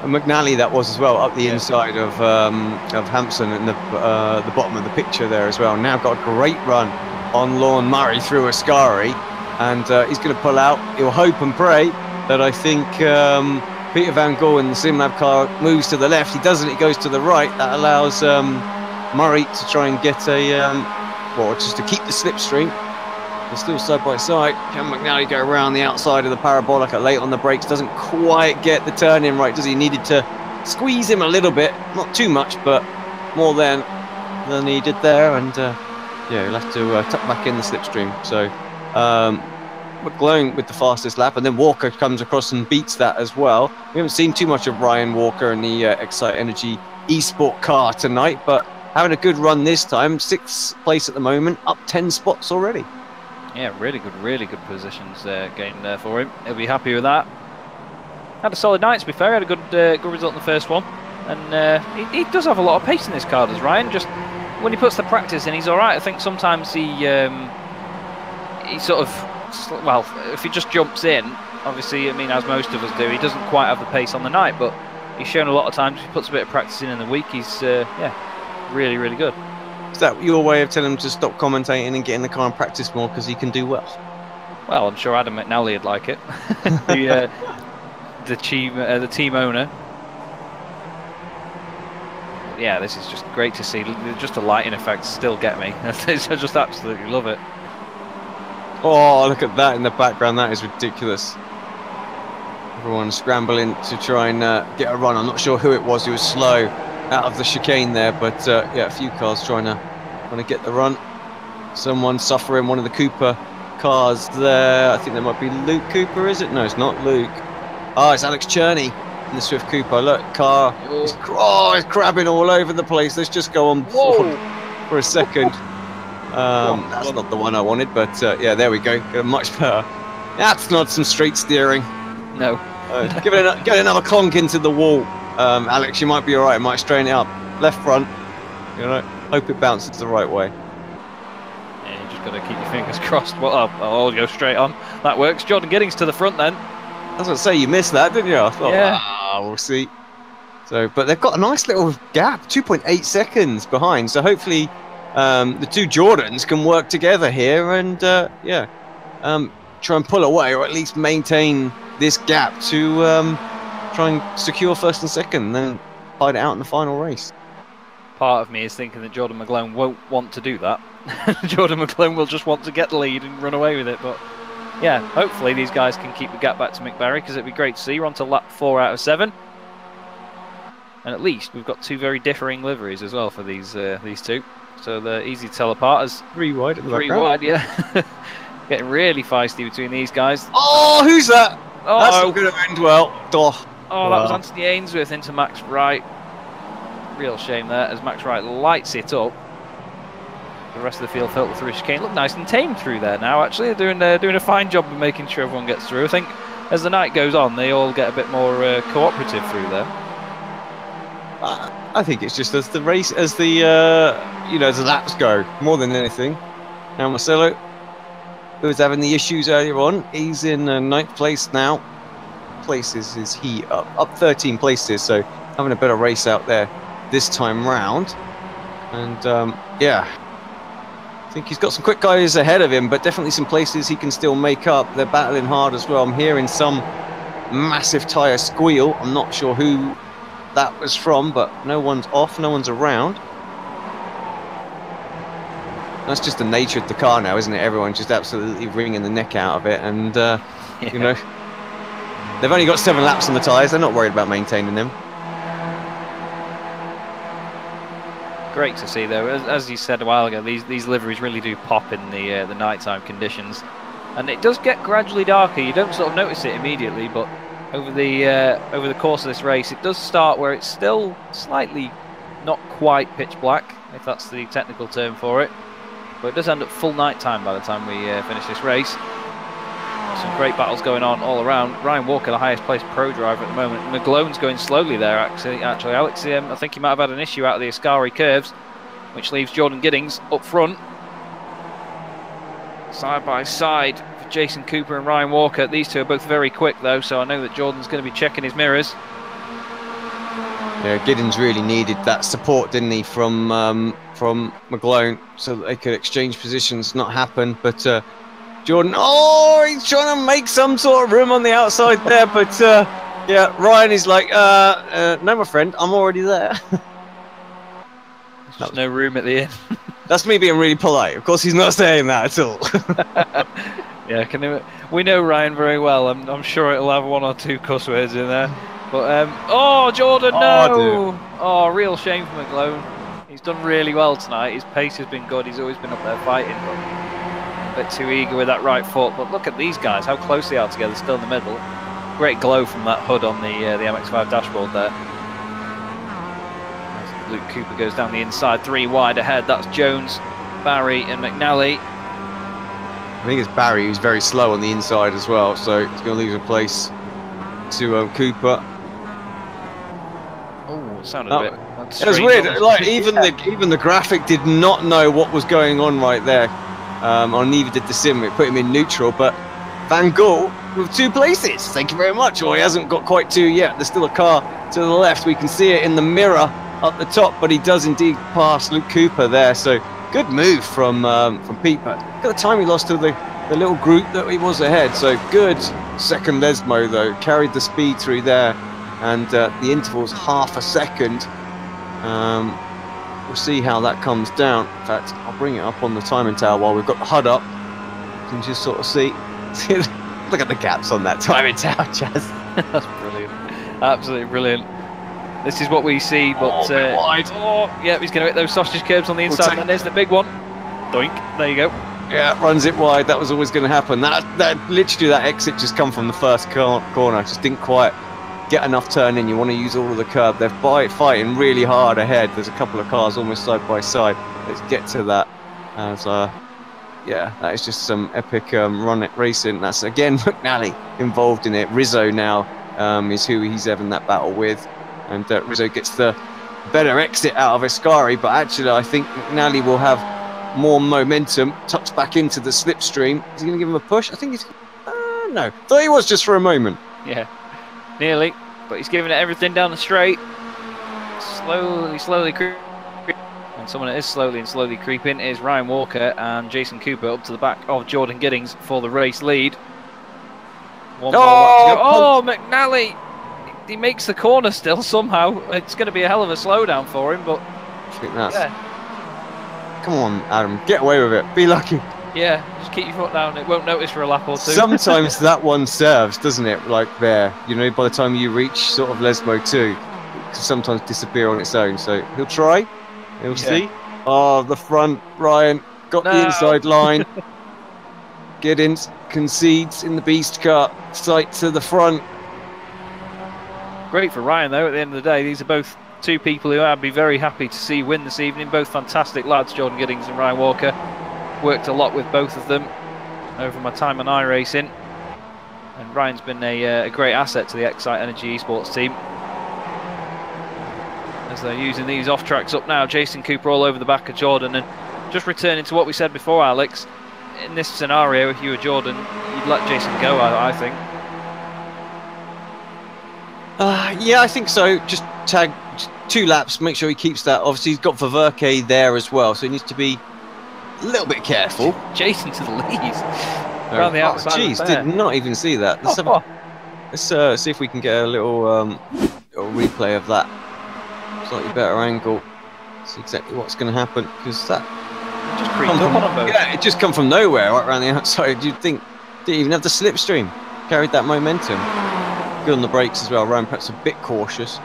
McNally that was as well, up the inside of Hampson in the bottom of the picture there as well. Now got a great run on Lorne Murray through Ascari, and he's going to pull out. He'll hope and pray that I think Peter Van Gogh in the SimLab car moves to the left. He doesn't, it goes to the right. That allows Murray to try and get just to keep the slipstream. They're still side by side. Can McNally go around the outside of the parabolic late on the brakes? Doesn't quite get the turn in right, does he? Needed to squeeze him a little bit, not too much, but more than he did there. And yeah, he'll have to tuck back in the slipstream. So McGlone with the fastest lap, and then Walker comes across and beats that as well. We haven't seen too much of Ryan Walker in the Excite Energy Esport car tonight, but having a good run this time. 6th place at the moment, up 10 spots already. Yeah, really good positions gained there for him. He'll be happy with that. Had a solid night, to be fair. Had a good result in the first one, and he does have a lot of pace in this car, does Ryan? Just when he puts the practice in, he's all right. I think sometimes he sort of, well, if he just jumps in, obviously, I mean, as most of us do, he doesn't quite have the pace on the night, but he's shown a lot of times if he puts a bit of practice in the week, he's yeah, really good. Is that your way of telling him to stop commentating and get in the car and practice more because he can do well? Well, I'm sure Adam McNally would like it. the team owner. Yeah, this is just great to see. Just the lighting effects still get me. I just absolutely love it. Oh, look at that in the background. That is ridiculous. Everyone scrambling to try and get a run. I'm not sure who it was who was slow out of the chicane there, but yeah, a few cars trying to get the run. Someone suffering, one of the Cooper cars there. I think there might be Luke Cooper, is it? No, it's not Luke. Oh, it's Alex Cherney in the Swift Cooper. Look, car is crabbing all over the place. Let's just go on for a second. That's not the one I wanted, but yeah, there we go. Got a much better. That's not some straight steering. No. Give it another clonk into the wall. Alex, you might be alright. Might straighten it up. Left front. You know, hope it bounces the right way. Yeah, you just got to keep your fingers crossed. Well, I'll go straight on. That works. Jordan Giddings to the front then. I was going to say, you missed that, didn't you? I thought, yeah. We'll see. So, but they've got a nice little gap, 2.8 seconds behind. So hopefully, the two Jordans can work together here and yeah, try and pull away or at least maintain this gap to try and secure first and second, and then hide it out in the final race. Part of me is thinking that Jordan McGlone won't want to do that. Jordan McGlone will just want to get the lead and run away with it. But yeah, hopefully these guys can keep the gap back to Mick Barry, because it'd be great to see. We're on to lap 4 out of 7. And at least we've got two very differing liveries as well for these two. So they're easy to tell apart as 3 wide at the background. 3 wide, yeah. Getting really feisty between these guys. Oh, who's that? Oh, that's not going to end well. Oh, that was Anthony Ainsworth into Max Wright. Real shame there as Max Wright lights it up. The rest of the field felt through chicane. Look nice and tame through there now, actually. They're doing a fine job of making sure everyone gets through. I think as the night goes on, they all get a bit more cooperative through there. I think it's just as the race, as the as the laps go, more than anything. Now Marcelo, who was having the issues earlier on, he's in 9th place now. Places is he up 13 places, so having a better race out there this time round. And yeah, I think he's got some quick guys ahead of him, but definitely some places he can still make up. They're battling hard as well. I'm hearing some massive tyre squeal. I'm not sure who that was from, but no one's off, no one's around. That's just the nature of the car now, isn't it? Everyone's just absolutely wringing the neck out of it, and you know, they've only got 7 laps on the tyres. They're not worried about maintaining them. Great to see, though. As you said a while ago, these liveries really do pop in the nighttime conditions, and it does get gradually darker. You don't sort of notice it immediately, but over the course of this race, it does start where it's still slightly not quite pitch black, if that's the technical term for it. But it does end up full night time by the time we finish this race. Some great battles going on all around. Ryan Walker, the highest placed pro driver at the moment. McGlone's going slowly there, actually. Alex, I think he might have had an issue out of the Ascari curves, which leaves Jordan Giddings up front. Side by side for Jason Cooper and Ryan Walker. These two are both very quick, though, so I know that Jordan's going to be checking his mirrors. Yeah, Giddens really needed that support, didn't he, from McGlone, so that they could exchange positions. Not happen, but Jordan, he's trying to make some sort of room on the outside there, but yeah, Ryan is like, no, my friend, I'm already there. There's just no room at the inn. That's me being really polite. Of course, he's not saying that at all. Yeah, we know Ryan very well. I'm sure it'll have one or two cuss words in there. But oh, Jordan, no! Oh, real shame for McGlone. He's done really well tonight. His pace has been good. He's always been up there fighting, but a bit too eager with that right foot. But look at these guys, how close they are together, still in the middle. Great glow from that hood on the MX5 dashboard there. As Luke Cooper goes down the inside, 3 wide ahead. That's Jones, Barry, and McNally. I think it's Barry who's very slow on the inside as well, so he's going to lose a place to Cooper. Oh, it sounded a bit. It was weird. Like even the graphic did not know what was going on right there, or neither did the sim. It put him in neutral, but Van Gaal with 2 places. Thank you very much. Or he hasn't got quite 2 yet. There's still a car to the left. We can see it in the mirror up the top, but he does indeed pass Luke Cooper there. So good move from Pete. But look at the time he lost to the little group that he was ahead. So good second Lesmo though. Carried the speed through there, and the interval's half a second. We'll see how that comes down. In fact, I'll bring it up on the timing tower while we've got the HUD up. You can just sort of see. Look at the gaps on that timing tower, Chaz. That's brilliant. Absolutely brilliant. This is what we see, but wide. Yeah, he's going to hit those sausage curbs on the inside, and there's the big one. Doink. There you go. Yeah, runs it wide. That was always going to happen. That literally that exit just come from the first corner. Just didn't quite get enough turn in. You want to use all of the curb. They're fighting really hard ahead. There's a couple of cars almost side by side. Let's get to that. As yeah, that is just some epic racing. That's again McNally involved in it. Rizzo now is who he's having that battle with, and Rizzo gets the better exit out of Ascari. But actually, I think McNally will have more momentum. Tucks back into the slipstream. Is he going to give him a push? I think he's no. Thought he was just for a moment. Yeah. Nearly, but he's giving it everything down the straight. Slowly creeping. And someone that is slowly creeping is Ryan Walker and Jason Cooper up to the back of Jordan Giddings for the race lead. One more lap to go. Oh, McNally! He makes the corner still somehow. It's going to be a hell of a slowdown for him, but I think that's... Yeah. Come on, Adam, get away with it. Be lucky. Yeah, just keep your foot down. It won't notice for a lap or two. Sometimes that one serves, doesn't it? Like there, you know, by the time you reach sort of Lesmo 2, it can sometimes disappear on its own. So he'll try. He'll see. Oh, the front, Ryan got the inside line. Giddens concedes in the beast car. Sight to the front. Great for Ryan, though. At the end of the day, these are both 2 people who I'd be very happy to see win this evening. Both fantastic lads, Jordan Giddings and Ryan Walker. Worked a lot with both of them over my time on iRacing, and Ryan's been a great asset to the Excite Energy Esports team. As they're using these off tracks up now, Jason Cooper all over the back of Jordan, and just returning to what we said before, Alex. In this scenario, if you were Jordan, you'd let Jason go. I think. Yeah, I think so. Just tag 2 laps, make sure he keeps that. Obviously, he's got Verke there as well, so he needs to be a little bit careful. Jason to the lead. Around the outside. Jeez, did not even see that. Let's see if we can get a little replay of that. Slightly better angle. See exactly what's going to happen, because that just creeped up on them both. Yeah, it just come from nowhere right around the outside. You'd think didn't even have the slipstream. Carried that momentum. Good on the brakes as well. Ryan perhaps a bit cautious.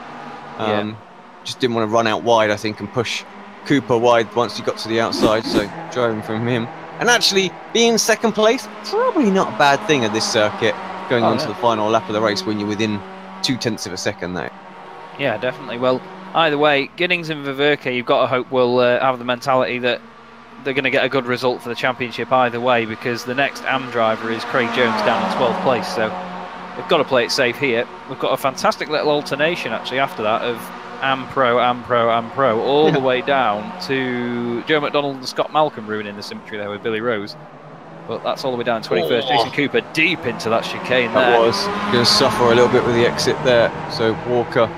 Just didn't want to run out wide, I think, and push Cooper wide once he got to the outside, so driving from him. And actually, being second place, probably not a bad thing at this circuit, going on to the final lap of the race when you're within 0.2 of a second there. Yeah, definitely. Well, either way, Giddings and Verke, you've got to hope will have the mentality that they're going to get a good result for the championship either way, because the next AM driver is Craig Jones down in 12th place, so we've got to play it safe here. We've got a fantastic little alternation actually after that of AM Pro, all the way down to Joe McDonald and Scott Malcolm ruining the symmetry there with Billy Rose. But that's all the way down 21st. Jason Cooper deep into that chicane there. That was going to suffer a little bit with the exit there. So Walker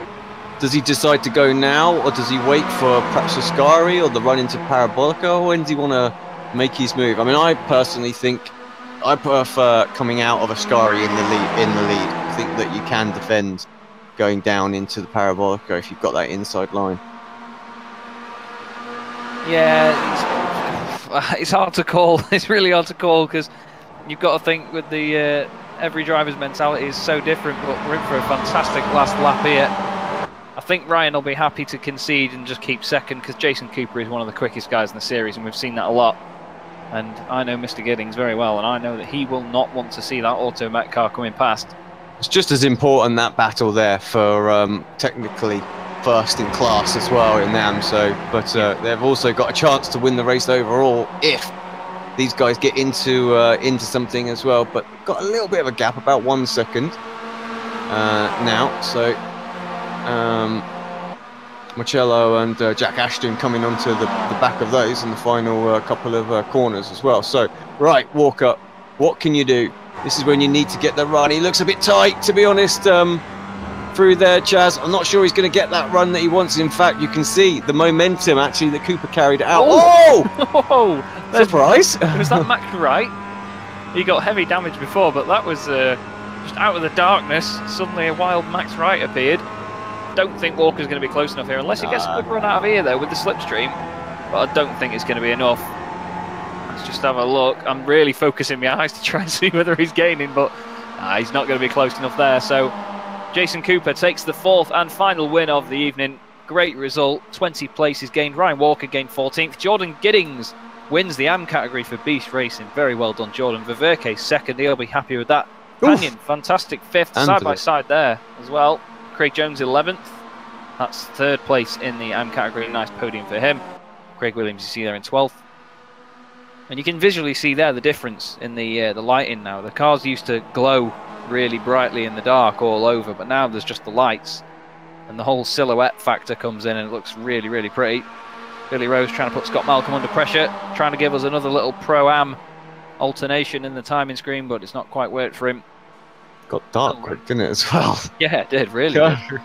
Does he decide to go now, or does he wait for perhaps Ascari or the run into Parabolica, or when does he want to make his move? I mean, I personally think I prefer coming out of Ascari in the lead. I think that you can defend going down into the Parabolica if you've got that inside line. Yeah, it's hard to call. It's really hard to call because you've got to think with the every driver's mentality is so different. But we're in for a fantastic last lap here. I think Ryan will be happy to concede and just keep second because Jason Cooper is one of the quickest guys in the series, and we've seen that a lot. And I know Mr. Giddings very well, and I know that he will not want to see that Auto Met car coming past. It's just as important, that battle there, for technically first in class as well in NAM. So, but they've also got a chance to win the race overall if these guys get into something as well. But got a little bit of a gap, about 1 second now. So Marcello and Jack Ashton coming onto the back of those in the final couple of corners as well. So, right, Walker, what can you do? This is when you need to get the run. He looks a bit tight, to be honest, through there, Chaz. I'm not sure he's going to get that run that he wants. In fact, you can see the momentum, actually, that Cooper carried out. Oh! Oh! Surprise! Was that Max Wright? He got heavy damage before, but that was just out of the darkness. Suddenly a wild Max Wright appeared. Don't think Walker's going to be close enough here, unless he gets a good run out of here, though, with the slipstream. But I don't think it's going to be enough. Let's just have a look. I'm really focusing my eyes to try and see whether he's gaining, but he's not going to be close enough there. So Jason Cooper takes the 4th and final win of the evening. Great result. 20 places gained. Ryan Walker gained 14th. Jordan Giddings wins the AM category for Beast Racing. Very well done, Jordan. Viverke 2nd. He'll be happy with that. Canyon, fantastic 5th. Side by side there as well. Craig Jones 11th. That's 3rd place in the AM category. Nice podium for him. Craig Williams, you see there in 12th. And you can visually see there the difference in the lighting now. The cars used to glow really brightly in the dark all over, but now there's just the lights. And the whole silhouette factor comes in and it looks really, really pretty. Billy Rose trying to put Scott Malcolm under pressure. Trying to give us another little Pro-Am alternation in the timing screen, but it's not quite worked for him. Got dark quick, didn't it, as well? Yeah, it did, really did.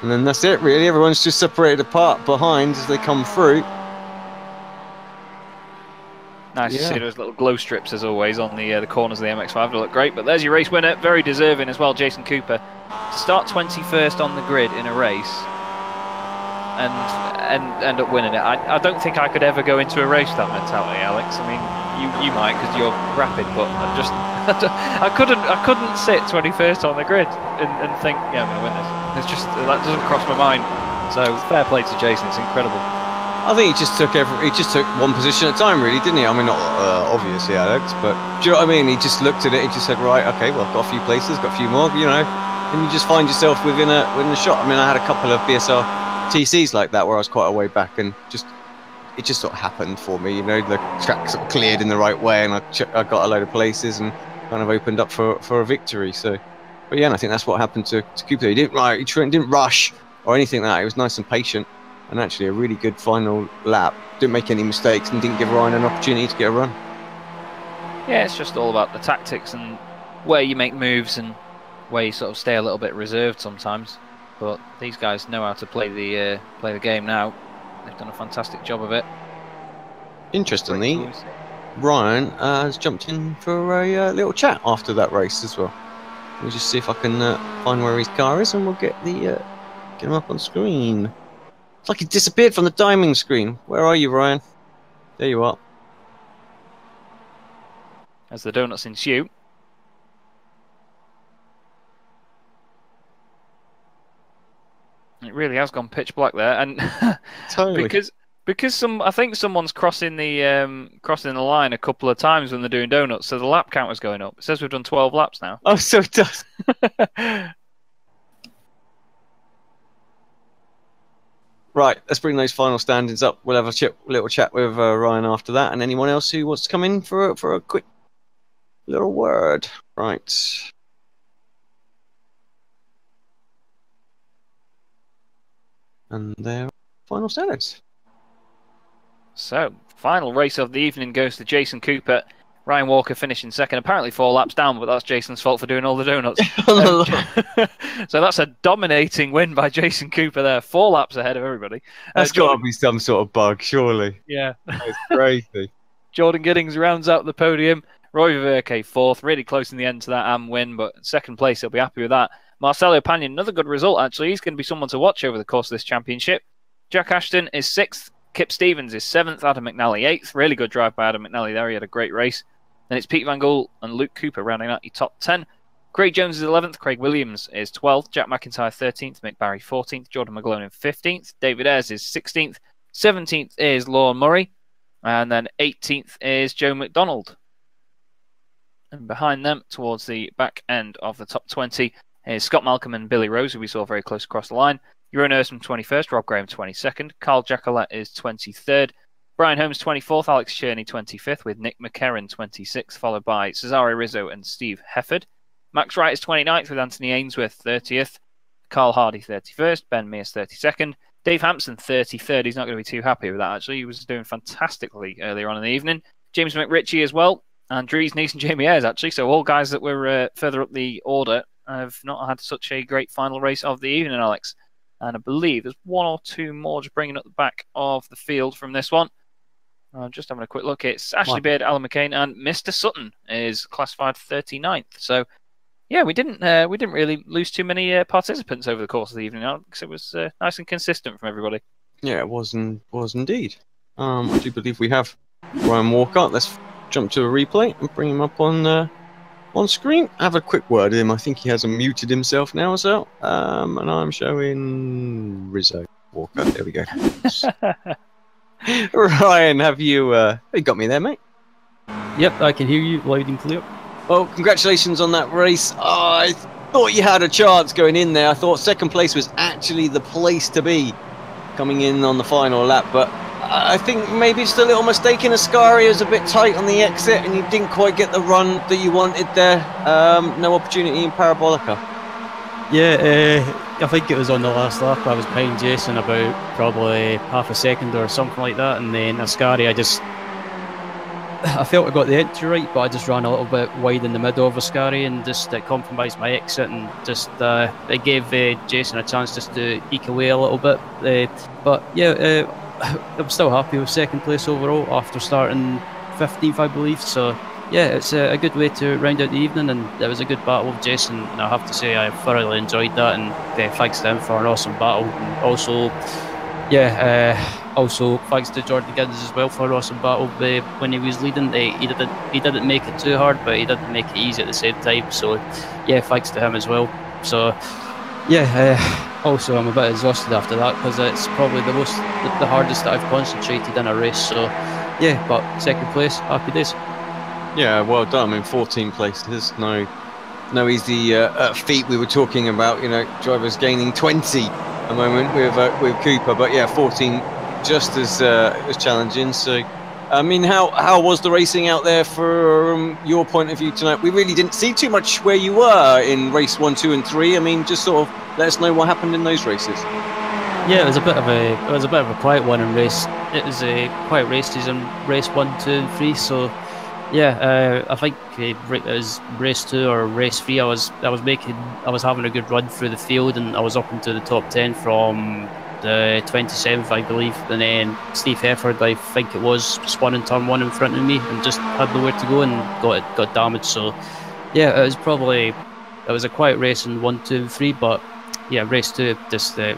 And then that's it, really. Everyone's just separated apart behind as they come through. Nice to see those little glow strips, as always, on the corners of the MX5. They look great. But there's your race winner. Very deserving as well, Jason Cooper. To start 21st on the grid in a race and end up winning it. I don't think I could ever go into a race with that mentality, Alex. I mean, you might because you're rapid, but I couldn't sit 21st on the grid and think, yeah, I'm going to win this. It's just, that doesn't cross my mind. So fair play to Jason. It's incredible. I think he just took one position at a time, really, didn't he? I mean, not obviously, Alex, but do you know what I mean? He just looked at it. He just said, right, okay, well, I've got a few places, got a few more, you know, and you just find yourself within a shot. I mean, I had a couple of BSR TCs like that where I was quite a way back, and it just sort of happened for me, you know. The track sort of cleared in the right way, and I got a load of places and kind of opened up for a victory. So, but yeah, and I think that's what happened to Cooper. He didn't rush or anything like that. He was nice and patient. And actually a really good final lap. Didn't make any mistakes and didn't give Ryan an opportunity to get a run. Yeah, it's just all about the tactics and where you make moves and where you sort of stay a little bit reserved sometimes. But these guys know how to play the game now. They've done a fantastic job of it. Interestingly, Ryan has jumped in for a little chat after that race as well. We'll just see if I can find where his car is, and we'll get him up on screen. It's like he disappeared from the timing screen. Where are you, Ryan? There you are. As the donuts ensue. It really has gone pitch black there, and totally. because I think someone's crossing the line a couple of times when they're doing donuts, so the lap counter's going up. It says we've done 12 laps now. Oh, so it does. Right, let's bring those final standings up. We'll have a little chat with Ryan after that, and anyone else who wants to come in for a quick little word. Right. And there, final standings. So, final race of the evening goes to Jason Cooper. Ryan Walker finishing second, apparently 4 laps down, but that's Jason's fault for doing all the donuts. So that's a dominating win by Jason Cooper there, 4 laps ahead of everybody. That's got to be some sort of bug, surely. Yeah. That's crazy. Jordan Giddings rounds out the podium. Roy Verke 4th, really close in the end to that AM win, but second place, he'll be happy with that. Marcelo Pagnon, another good result, actually. He's going to be someone to watch over the course of this championship. Jack Ashton is 6th. Kip Stevens is 7th. Adam McNally 8th. Really good drive by Adam McNally there. He had a great race. Then it's Pete Van Gool and Luke Cooper rounding out your top 10. Craig Jones is 11th. Craig Williams is 12th. Jack McIntyre 13th. Mick Barry 14th. Jordan McGlone 15th. David Ayres is 16th. 17th is Lorne Murray. And then 18th is Joe McDonald. And behind them, towards the back end of the top 20, is Scott Malcolm and Billy Rose, who we saw very close across the line. Jeroen Ersman 21st, Rob Graham 22nd, Carl Jackalette is 23rd, Brian Holmes 24th, Alex Cherney 25th, with Nick McCarron 26th, followed by Cesare Rizzo and Steve Hefford. Max Wright is 29th, with Anthony Ainsworth 30th, Carl Hardy 31st, Ben Mears 32nd, Dave Hampson 33rd. He's not going to be too happy with that, actually. He was doing fantastically earlier on in the evening. James McRitchie as well, and Dries Neese and Jamie Ayres, actually. So all guys that were further up the order have not had such a great final race of the evening, Alex. And I believe there's 1 or 2 more just bringing up the back of the field from this one. I'm just having a quick look. It's Ashley Beard, Alan McCain, and Mr. Sutton is classified 39th. So, yeah, we didn't really lose too many participants over the course of the evening, because it was nice and consistent from everybody. Yeah, it was indeed. I do believe we have Ryan Walker. Let's jump to a replay and bring him up on screen. Have a quick word with him. I think he has unmuted himself now as well. And I'm showing Rizzo Walker. There we go. Ryan, have you got me there, mate? Yep, I can hear you loud and clear. Well, congratulations on that race. I thought you had a chance going in there. I thought second place was actually the place to be coming in on the final lap, but I think maybe it's a little mistake in Ascari. It was a bit tight on the exit and you didn't quite get the run that you wanted there. No opportunity in Parabolica. Yeah, I think it was on the last lap. I was behind Jason about probably half a second or something like that, and then Ascari, I felt I got the entry right, but I just ran a little bit wide in the middle of Ascari and just compromised my exit, and just it gave Jason a chance just to eke away a little bit. But yeah, I'm still happy with second place overall after starting 15th, I believe. So yeah, it's a good way to round out the evening, and it was a good battle with Jason, and I have to say I thoroughly enjoyed that, and thanks to him for an awesome battle. And also, also thanks to Jordan Giddens as well for an awesome battle when he was leading. He didn't make it too hard, but he didn't make it easy at the same time. So yeah, thanks to him as well. So yeah, also I'm a bit exhausted after that, because it's probably the hardest that I've concentrated in a race. So yeah, but second place, happy days. Yeah, well done. I mean, 14 places, no easy feat. We were talking about, drivers gaining 20 a moment with Cooper, but yeah, 14 just as challenging. So, I mean, how was the racing out there from your point of view tonight? We really didn't see too much where you were in race 1, 2, and 3. I mean, just sort of let us know what happened in those races. Yeah, it was a bit of a quiet one in race. It was a quiet races in race 1, 2, and 3. So yeah, I think it was race 2 or race 3. I was having a good run through the field, and I was up into the top 10 from the 27th, I believe. And then Steve Hefford, I think it was, spun in turn 1 in front of me and just had nowhere to go and got damaged. So yeah, it was a quiet race in 1, 2, and 3, but yeah, race 2 just it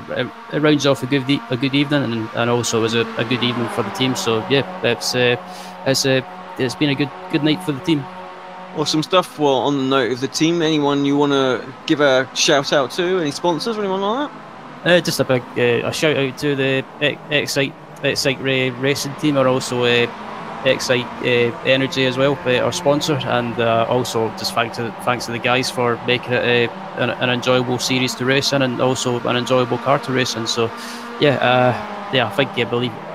rounds off a good evening, and also it was a good evening for the team. So yeah, it's been a good night for the team. Awesome stuff. Well, on the note of the team, anyone you want to give a shout out to? Any sponsors or anyone like that? Just a big a shout out to the Excite Racing team, or also Excite Energy as well, our sponsor, and also just thanks to the guys for making it an enjoyable series to race in, and also an enjoyable car to race in. So I think I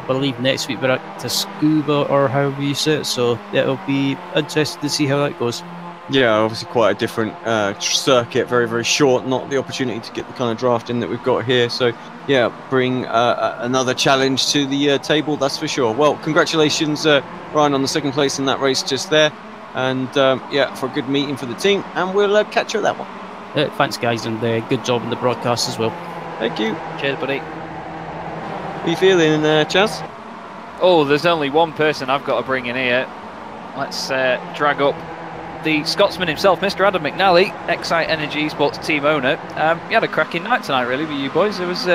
believe next week we're at Tascuba, or however you say it, so it'll be interesting to see how that goes. Yeah, obviously quite a different circuit, very, very short, not the opportunity to get the kind of drafting that we've got here. So yeah, bring another challenge to the table, that's for sure. Well, congratulations, Ryan, on the second place in that race just there. and yeah, for a good meeting for the team. And we'll catch you at that one. Thanks, guys, and good job in the broadcast as well. Thank you. Cheers, buddy. How you feeling, Chaz? Oh, there's only one person I've got to bring in here. Let's drag up the Scotsman himself, Mr. Adam McNally, Excite Energy Sports team owner. You had a cracking night tonight, really, with you boys. It was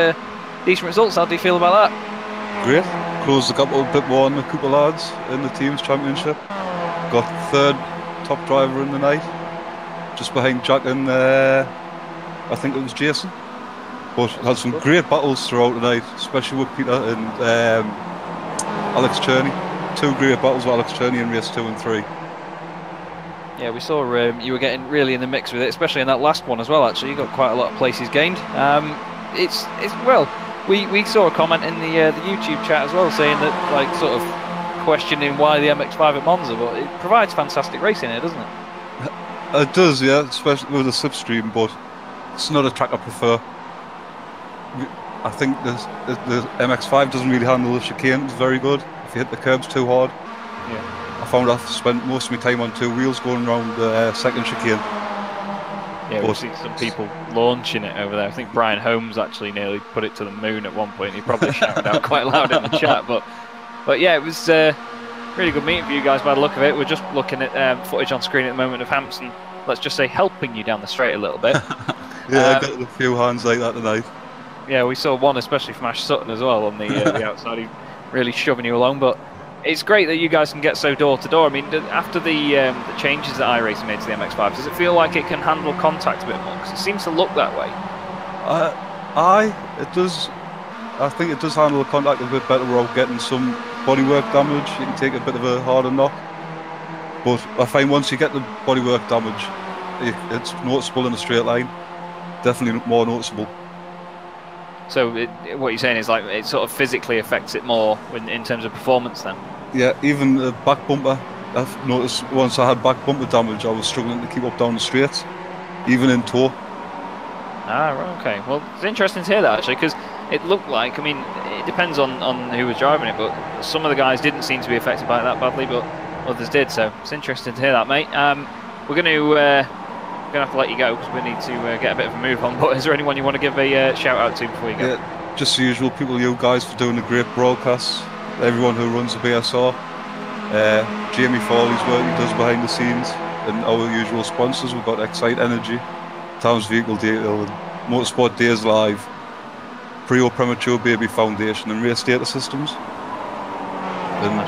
decent results. How do you feel about that? Great. Closed the gap a bit more on the couple lads in the team's championship. Got third top driver in the night, just behind Jack and I think it was Jason. But had some great battles throughout the night, especially with Peter and Alex Cherney. 2 great battles with Alex Cherney in race 2 and 3. Yeah, we saw you were getting really in the mix with it, especially in that last one as well. Actually, you got quite a lot of places gained. It's well, we saw a comment in the YouTube chat as well saying that, like, sort of questioning why the MX5 at Monza, but it provides fantastic racing here, doesn't it? It does, yeah, especially with the slipstream, but it's not a track I prefer. I think the MX5 doesn't really handle the chicane. It's very good if you hit the curbs too hard. Yeah. I found I've spent most of my time on 2 wheels going around the second chicane. Yeah, we've seen some people launching it over there. I think Brian Holmes actually nearly put it to the moon at one point. He probably shouted out quite loud in the chat, but yeah, it was really good meeting for you guys by the look of it. We're just looking at footage on screen at the moment of Hampson, let's just say, helping you down the straight a little bit. Yeah, I got a few hands like that tonight. Yeah, we saw one especially from Ash Sutton as well on the outside. He really shoving you along, but it's great that you guys can get so door to door. I mean, after the changes that iRacing made to the MX5, does it feel like it can handle contact a bit more? Because it seems to look that way. It does. I think it does handle the contact a bit better without getting some bodywork damage. You can take a bit of a harder knock, but I find once you get the bodywork damage, it's noticeable in a straight line. Definitely more noticeable. So what you're saying is, like, it sort of physically affects it more in terms of performance then? Yeah, even the back bumper, I've noticed once I had back bumper damage, I was struggling to keep up down the straight, even in tow. Ah, right, okay. Well, it's interesting to hear that, actually, because it looked like, I mean, it depends on who was driving it, but some of the guys didn't seem to be affected by it that badly, but others did, so it's interesting to hear that, mate. We're going to have to let you go because we need to get a bit of a move on. But is there anyone you want to give a shout out to before you go? Yeah, just the usual people, you guys, for doing a great broadcast. Everyone who runs the BSR, Jamie Farley's work he does behind the scenes, and our usual sponsors. We've got Excite Energy, Towns Vehicle Detail, and Motorsport Days Live, Premature Baby Foundation, and Race Data Systems. And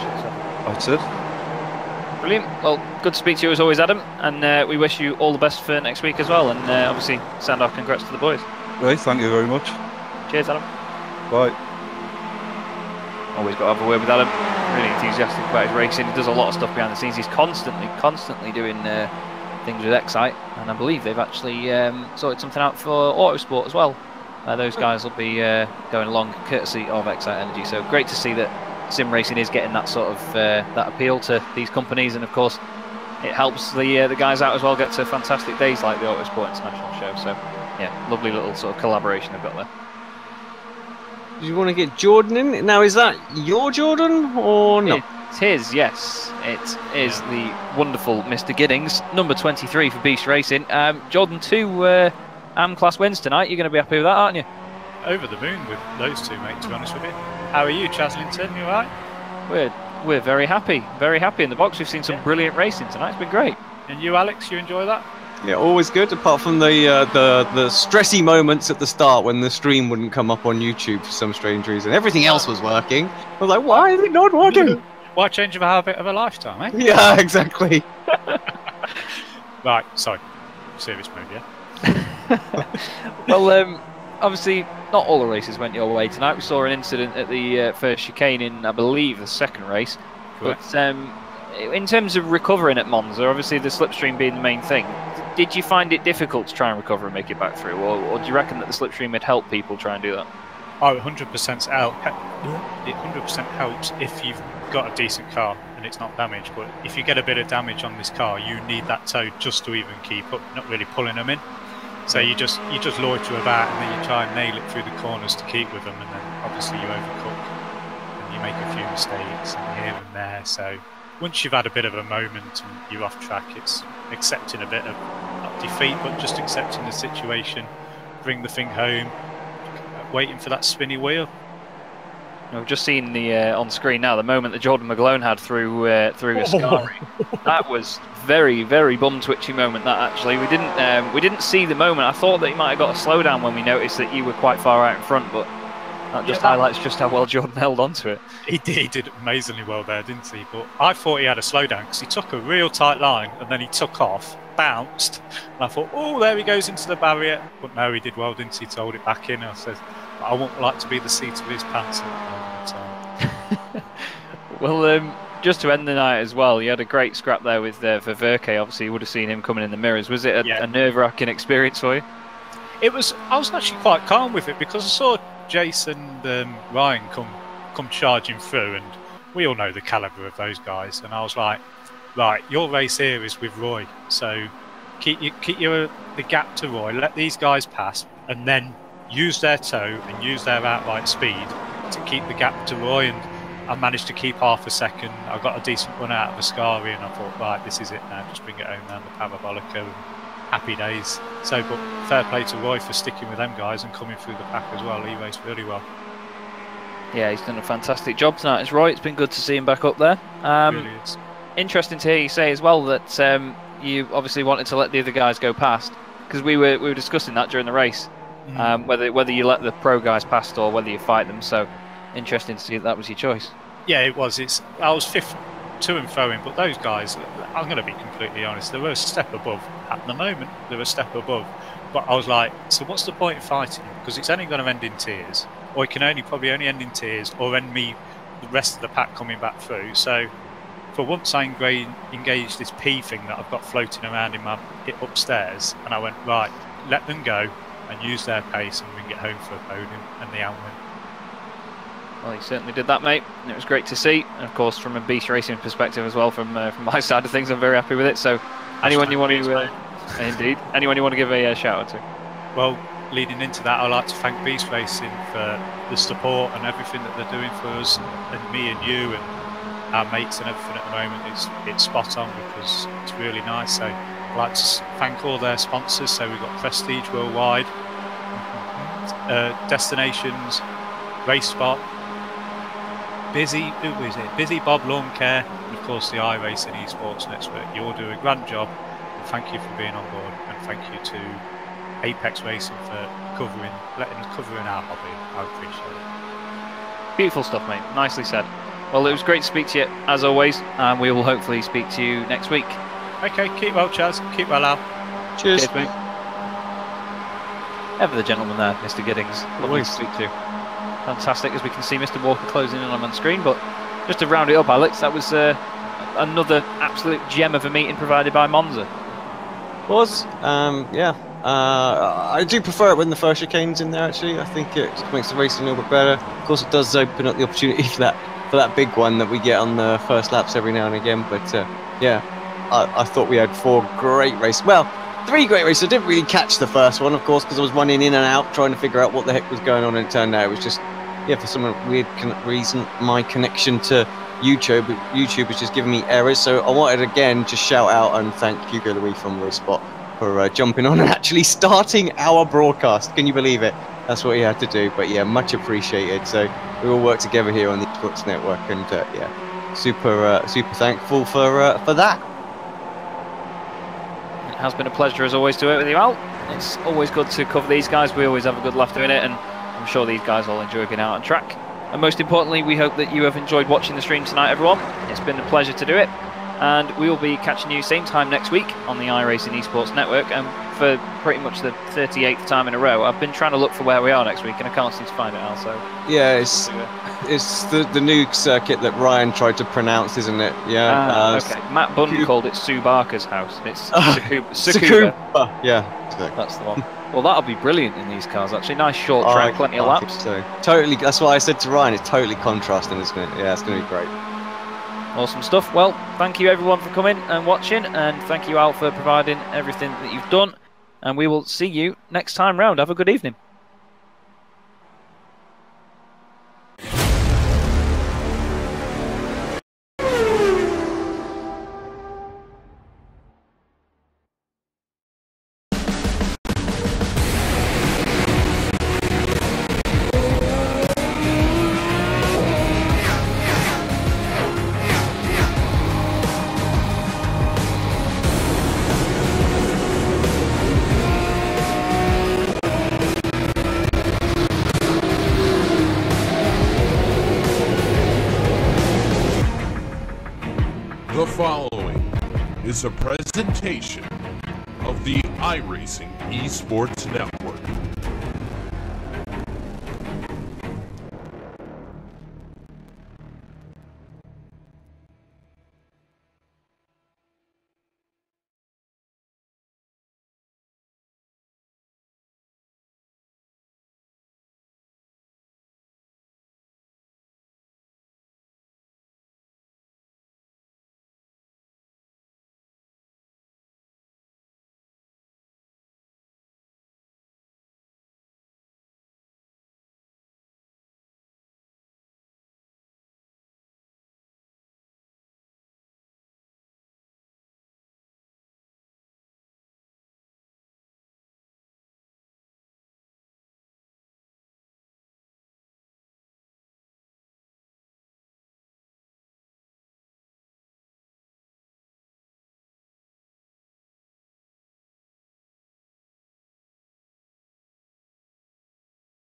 that's it. Brilliant. Well, good to speak to you as always, Adam, and we wish you all the best for next week as well, and obviously send our congrats to the boys. Right, thank you very much. Cheers, Adam. Bye. Always got to have a word with Adam. Really enthusiastic about his racing. He does a lot of stuff behind the scenes. He's constantly doing things with Excite, and I believe they've actually sorted something out for Autosport as well. Those guys will be going along courtesy of Excite Energy, so great to see that sim racing is getting that sort of that appeal to these companies, and of course it helps the guys out as well get to fantastic days like the Autosport International Show. So yeah, lovely little sort of collaboration they've got there. Do you want to get Jordan in? Now, is that your Jordan or not? It's his, yes. It is the wonderful Mr. Giddings, number 23 for Beast Racing. Jordan, 2 AM class wins tonight. You're going to be happy with that, aren't you? Over the moon with those two, mate, to be honest with you. How are you, Chaslington? You alright? We're very happy in the box. We've seen some brilliant racing tonight. It's been great. And you, Alex, you enjoy that? Yeah, always good, apart from the stressy moments at the start when the stream wouldn't come up on YouTube for some strange reason. Everything else was working. I was like, why is it not working? Why change of a habit of a lifetime, eh? Yeah, exactly. Right, sorry. Serious mood, yeah? Well, obviously, not all the races went your way tonight. We saw an incident at the first chicane in, I believe, the second race. Correct. But in terms of recovering at Monza, obviously the slipstream being the main thing, did you find it difficult to try and recover and make it back through, or do you reckon that the slipstream would help people try and do that? Oh, 100% help. It 100% helps if you've got a decent car and it's not damaged. But if you get a bit of damage on this car, you need that tow just to even keep up, not really pulling them in. So you just loiter about, and then you try and nail it through the corners to keep with them, and then obviously you overcook and you make a few mistakes and here and there. So once you've had a bit of a moment and you're off track, it's accepting a bit of not defeat, but just accepting the situation, bring the thing home, waiting for that spinny wheel. We've just seen the on screen now the moment that Jordan McGlone had through Ascari. That was very, very bum twitchy moment. That actually we didn't see the moment. I thought that he might have got a slowdown when we noticed that you were quite far out in front, but that just highlights just how well Jordan held onto it. He did amazingly well there, didn't he? But I thought he had a slowdown because he took a real tight line and then he took off, bounced, and I thought, oh, there he goes into the barrier. But no, he did well, didn't he? To hold it back in. I said, I wouldn't like to be the seat of his pants at the moment. Well, just to end the night as well, you had a great scrap there with Verke. Obviously, you would have seen him coming in the mirrors. Was it a nerve-wracking experience for you? It was. I was actually quite calm with it because I saw Jason and Ryan come charging through, and we all know the calibre of those guys. And I was like, right, your race here is with Roy, so keep the gap to Roy. Let these guys pass, and then use their toe and use their outright speed to keep the gap to Roy. And I managed to keep half a second. I got a decent run out of Ascari, and I thought, right, this is it now. Just bring it home down the Parabolica, and happy days. So, but fair play to Roy for sticking with them guys and coming through the pack as well. He raced really well. Yeah, he's done a fantastic job tonight. It's Roy. It's been good to see him back up there. Really is. Interesting to hear you say as well that you obviously wanted to let the other guys go past, because we were discussing that during the race, whether you let the pro guys past or whether you fight them. So interesting to see that was your choice. Yeah, it was. I was fifth to and fro-in, but those guys, I'm going to be completely honest, they were a step above at the moment. They were a step above, but I was like, so what's the point of fighting? Because it's only going to end in tears, or it can probably only end in tears, or end me the rest of the pack coming back through. So for once, I engaged this P thing that I've got floating around in my hit upstairs, and I went, right, let them go and use their pace and bring it home for a podium and the win. Well, he certainly did that, mate. It was great to see. And of course, from a Beast Racing perspective as well, from my side of things, I'm very happy with it. So, anyone you want to, indeed, anyone you want to give a shout out to? Well, leading into that, I'd like to thank Beast Racing for the support and everything that they're doing for us, and me and you and our mates and everything at the moment. It's spot on because it's really nice. So, I'd like to thank all their sponsors. So, we've got Prestige Worldwide, Destinations, Race Spot, Busy Bob Lawn Care, and of course the iRacing Esports Network. You all do a grand job, and thank you for being on board, and thank you to Apex Racing for letting us cover in our hobby. I appreciate it. Beautiful stuff, mate. Nicely said. Well, it was great to speak to you as always, and we will hopefully speak to you next week. Okay, keep well, Chaz. Keep well, Al. Cheers. Cheers, mate. Ever the gentleman there, Mr. Giddings. Lovely to speak to. Fantastic, as we can see Mr. Walker closing in on screen. But just to round it up, Alex, that was another absolute gem of a meeting provided by Monza. I do prefer it when the first chicane's in there, actually. I think it makes the racing a little bit better. Of course, it does open up the opportunity for that big one that we get on the first laps every now and again. But I thought we had 4 great races. Well, 3 great races. I didn't really catch the first one, of course, because I was running in and out trying to figure out what the heck was going on, and it turned out it was just, for some weird reason, my connection to YouTube was just giving me errors. So I wanted again to shout out and thank Hugo Louis from Race Spot for jumping on and actually starting our broadcast. Can you believe it? That's what he had to do. But yeah, much appreciated. So we all work together here on the Esports Network, and super thankful for that. It has been a pleasure as always to work with you, Al. It's always good to cover these guys. We always have a good laugh doing it, and I'm sure these guys all enjoy being out on track. And most importantly, we hope that you have enjoyed watching the stream tonight, everyone. It's been a pleasure to do it, and we will be catching you same time next week on the iRacing Esports Network. And for pretty much the 38th time in a row, I've been trying to look for where we are next week, and I can't seem to find it, Al. So yeah, it's the new circuit that Ryan tried to pronounce, isn't it? Yeah. Okay. Matt Bunn called it Sue Barker's house. It's Tsukuba. Yeah, exactly. That's the one. Well, that'll be brilliant in these cars, actually. Nice short track, plenty of laps. So. Totally, that's why I said to Ryan, it's totally contrasting, isn't it? Yeah, it's going to be great. Awesome stuff. Well, thank you everyone for coming and watching, and thank you, Al, for providing everything that you've done. And we will see you next time round. Have a good evening. is a presentation of the iRacing Esports Network.